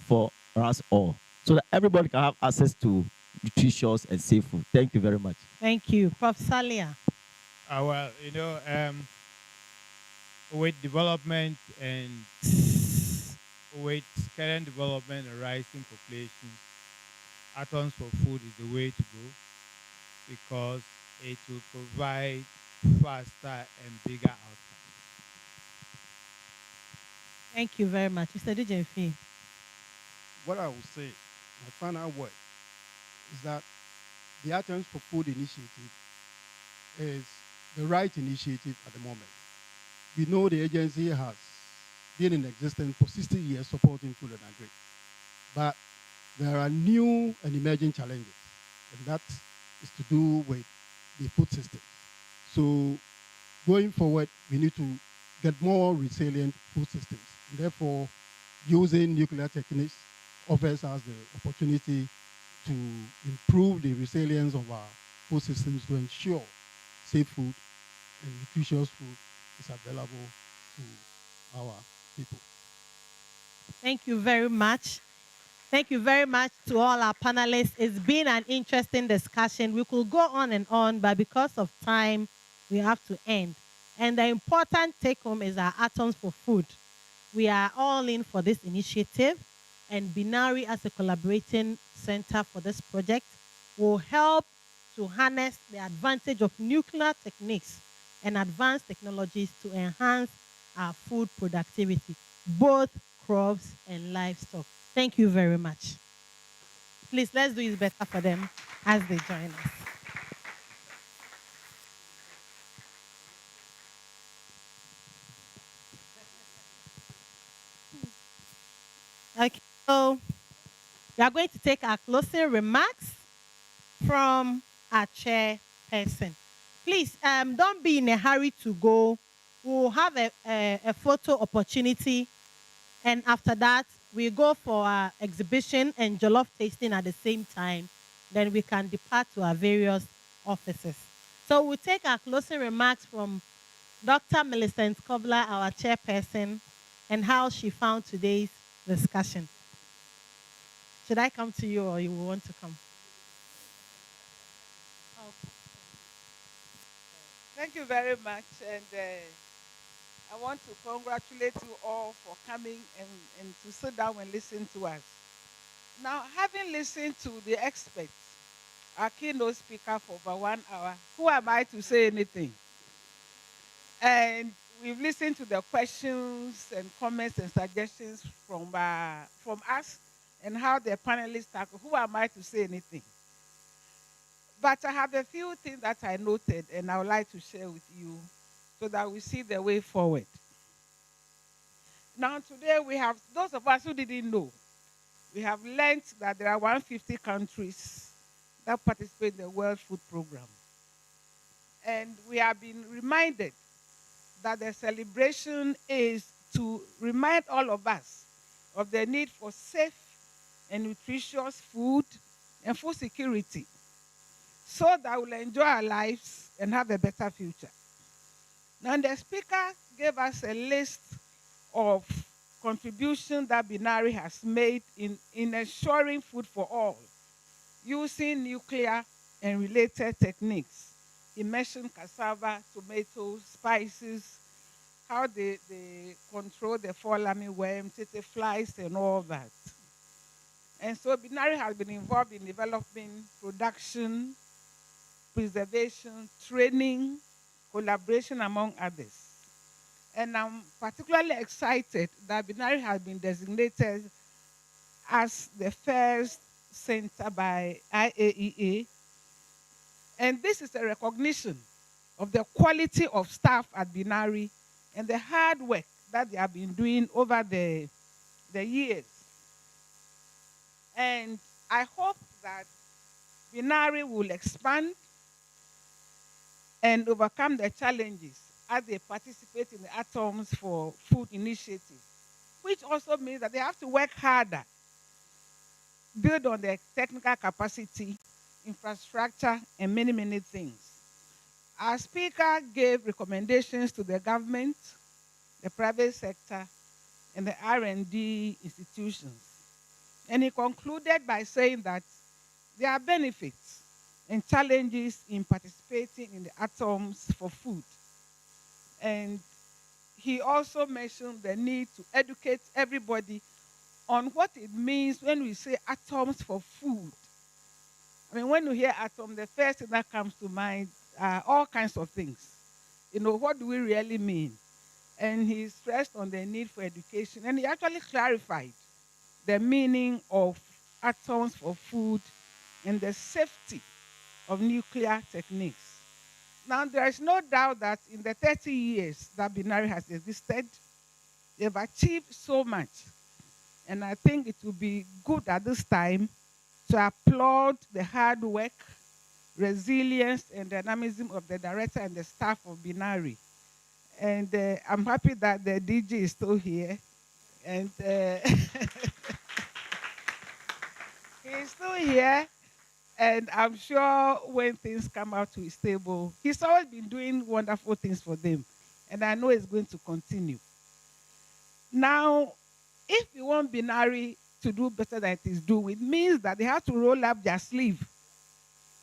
for us all, so that everybody can have access to nutritious and safe food. Thank you very much. Thank you. Prof. Salia. Well, with development and with current development and rising population, atoms for food is the way to go because it will provide faster and bigger outcomes. Thank you very much. Mr. Dujenfi. What I will say, my final word, is that the Atoms for Food initiative is the right initiative at the moment. We know the agency has been in existence for 60 years supporting food and agri. But there are new and emerging challenges, and that is to do with the food system. So going forward, we need to get more resilient food systems. Therefore, using nuclear techniques offers us the opportunity to improve the resilience of our food systems to ensure safe food and nutritious food is available to our people. Thank you very much. Thank you very much to all our panelists. It's been an interesting discussion. We could go on, but because of time, we have to end. And the important take home is our Atoms for Food. We are all in for this initiative, and Binari, as a collaborating center for this project, will help to harness the advantage of nuclear techniques and advanced technologies to enhance our food productivity, both crops and livestock. Thank you very much. Please, let's do it better for them as they join us. Okay, so we are going to take our closing remarks from our chairperson. Please, don't be in a hurry to go. We'll have a photo opportunity, and after that, we go for our exhibition and jollof tasting at the same time. Then we can depart to our various offices. So we'll take our closing remarks from Dr. Millicent Kobler, our chairperson, and how she found today's discussion. Should I come to you or you want to come? Thank you very much. And I want to congratulate you all for coming and to sit down and listen to us. Now, having listened to the experts, our keynote speaker for over 1 hour, who am I to say anything? And we've listened to the questions and comments and suggestions from us and how the panelists tackle. Who am I to say anything? But I have a few things that I noted and I would like to share with you so that we see the way forward. Now today we have, those of us who didn't know, we have learned that there are 150 countries that participate in the World Food Program. And we have been reminded that the celebration is to remind all of us of the need for safe and nutritious food and food security so that we'll enjoy our lives and have a better future. Now, the speaker gave us a list of contributions that Binari has made in ensuring food for all, using nuclear and related techniques. He mentioned cassava, tomatoes, spices, how they control the fall armyworm, tete flies, and all that. And so Binari has been involved in developing production, preservation, training, collaboration, among others. And I'm particularly excited that Binari has been designated as the first center by IAEA. And this is a recognition of the quality of staff at Binari and the hard work that they have been doing over the years. And I hope that Binari will expand and overcome the challenges as they participate in the Atoms for Food initiative, which also means that they have to work harder build on their technical capacity, infrastructure, and many, many things. Our speaker gave recommendations to the government, the private sector, and the R&D institutions. And he concluded by saying that there are benefits and challenges in participating in the atoms for food. And he also mentioned the need to educate everybody on what it means when we say atoms for food. I mean, when you hear atom, the first thing that comes to mind are all kinds of things. You know, what do we really mean? And he stressed on the need for education, and he actually clarified the meaning of atoms for food and the safety of nuclear techniques. Now, there is no doubt that in the 30 years that binary has existed, they've achieved so much. And I think it would be good at this time to applaud the hard work, resilience, and dynamism of the director and the staff of Binary. And I'm happy that the DJ is still here. And he's still here. And I'm sure when things come out to his table, he's always been doing wonderful things for them. And I know it's going to continue. Now, if you want Binary to do better than it is doing, it means that they have to roll up their sleeve,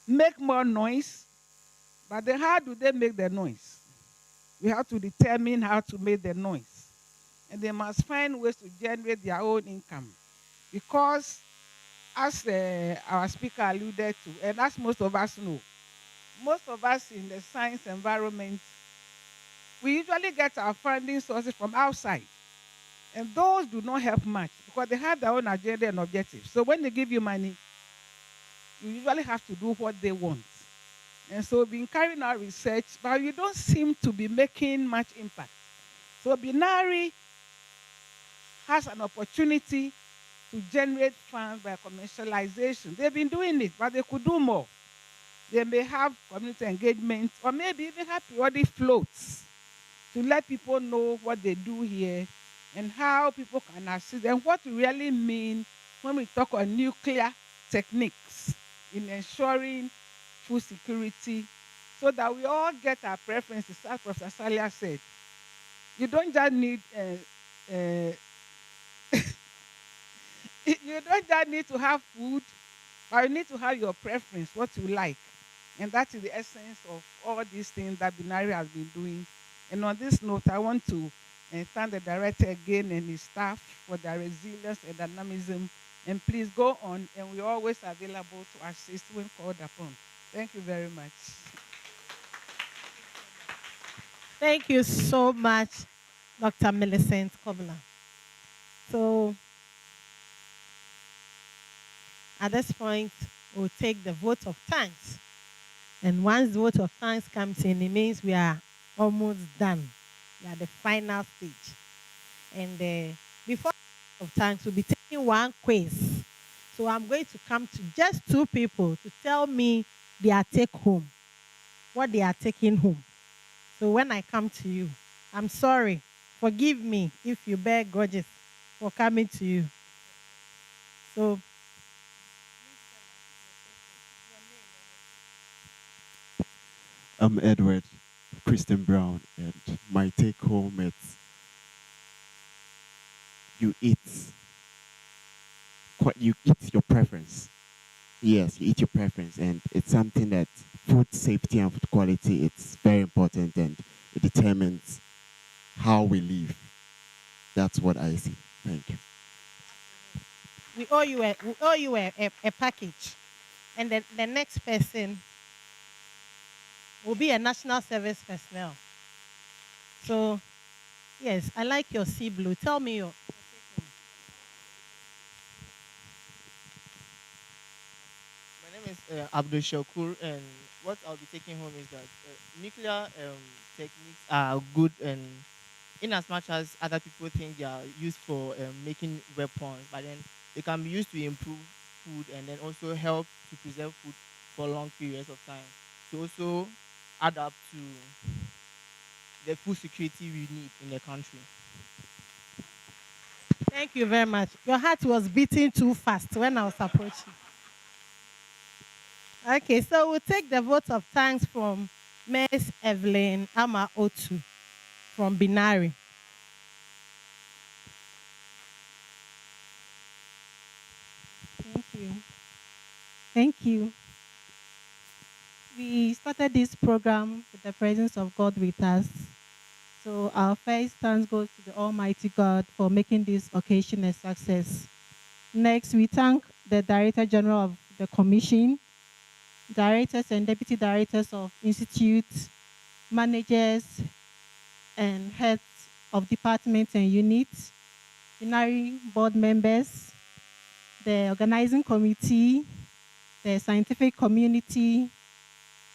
make more noise. But then how do they make the noise? We have to determine how to make the noise. And they must find ways to generate their own income. Because, as our speaker alluded to, and as most of us know, most of us in the science environment, we usually get our funding sources from outside. And those do not help much because they have their own agenda and objectives. So when they give you money, you usually have to do what they want. And so we've been carrying out research, but you don't seem to be making much impact. So Binary has an opportunity to generate funds by commercialization. They've been doing it, but they could do more. They may have community engagement or maybe even have periodic floats to let people know what they do here and how people can assist and what we really mean when we talk on nuclear techniques in ensuring food security so that we all get our preferences, as Professor Salia said. You don't just need you don't just need to have food, but you need to have your preference, what you like. And that is the essence of all these things that Binary has been doing. And on this note, I want to thank the director again and his staff for their resilience and dynamism. And please go on, and we're always available to assist when called upon. Thank you very much. Thank you so much, Dr. Millicent Kobler. So, at this point, we'll take the vote of thanks. And once the vote of thanks comes in, it means we are almost done. We are at the final stage. And before the vote of thanks, we'll be taking one quiz. So I'm going to come to just two people to tell me their take home, what they are taking home. So when I come to you, I'm sorry. Forgive me if you bear grudges for coming to you. So I'm Edward Christian Brown, and my take home is you eat your preference. Yes, you eat your preference, and it's something that food safety and food quality, it's very important, and it determines how we live. That's what I see. Thank you. we owe you a package. And then the next person will be a national service personnel. So, yes, I like your sea blue. Tell me your. My name is Abdul Shakur, and what I'll be taking home is that nuclear techniques are good, and in as much as other people think they are used for making weapons, but then they can be used to improve food and then also help to preserve food for long periods of time. To also add up to the food security we need in the country. Thank you very much. Your heart was beating too fast when I was approaching. Okay, so we'll take the vote of thanks from Ms. Evelyn Ama Otu from Binari. Thank you. Thank you. We started this program with the presence of God with us. So our first thanks goes to the Almighty God for making this occasion a success. Next, we thank the Director General of the Commission, directors and deputy directors of institutes, managers, and heads of departments and units, binary board members, the organizing committee, the scientific community,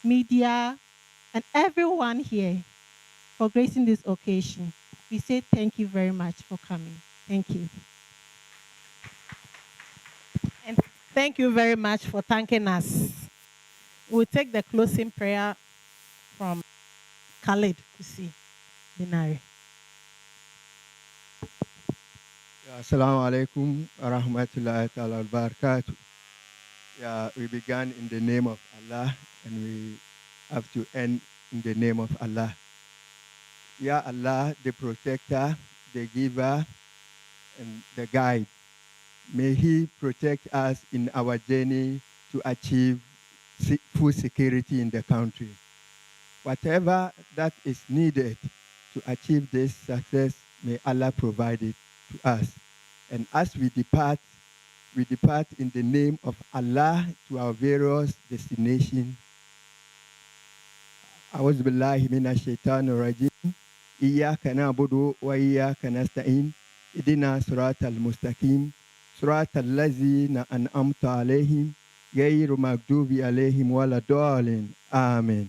media, and everyone here for gracing this occasion. We say thank you very much for coming. Thank you. And thank you very much for thanking us. We'll take the closing prayer from Khalid Kusi Binari. Assalamu alaikum wa rahmatullahi ta'ala wa barakatuh. Yeah, we began in the name of Allah and we have to end in the name of Allah. Ya Allah, the protector, the giver, and the guide. May He protect us in our journey to achieve food security in the country. Whatever that is needed to achieve this success, may Allah provide it to us. And as we depart in the name of Allah to our various destinations. أعوذ بالله من الشيطان الرجيم إياك نعبد وإياك نستعين اهدنا صراط المستقيم صراط الذين أنعمت عليهم غير المغضوب عليهم ولا الضالين آمين.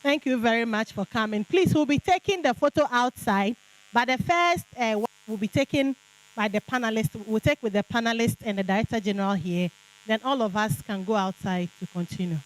Thank you very much for coming. Please, we'll be taking the photo outside, but the first one will be taken by the panelists. We'll take with the panelists and the Director General here. Then all of us can go outside to continue.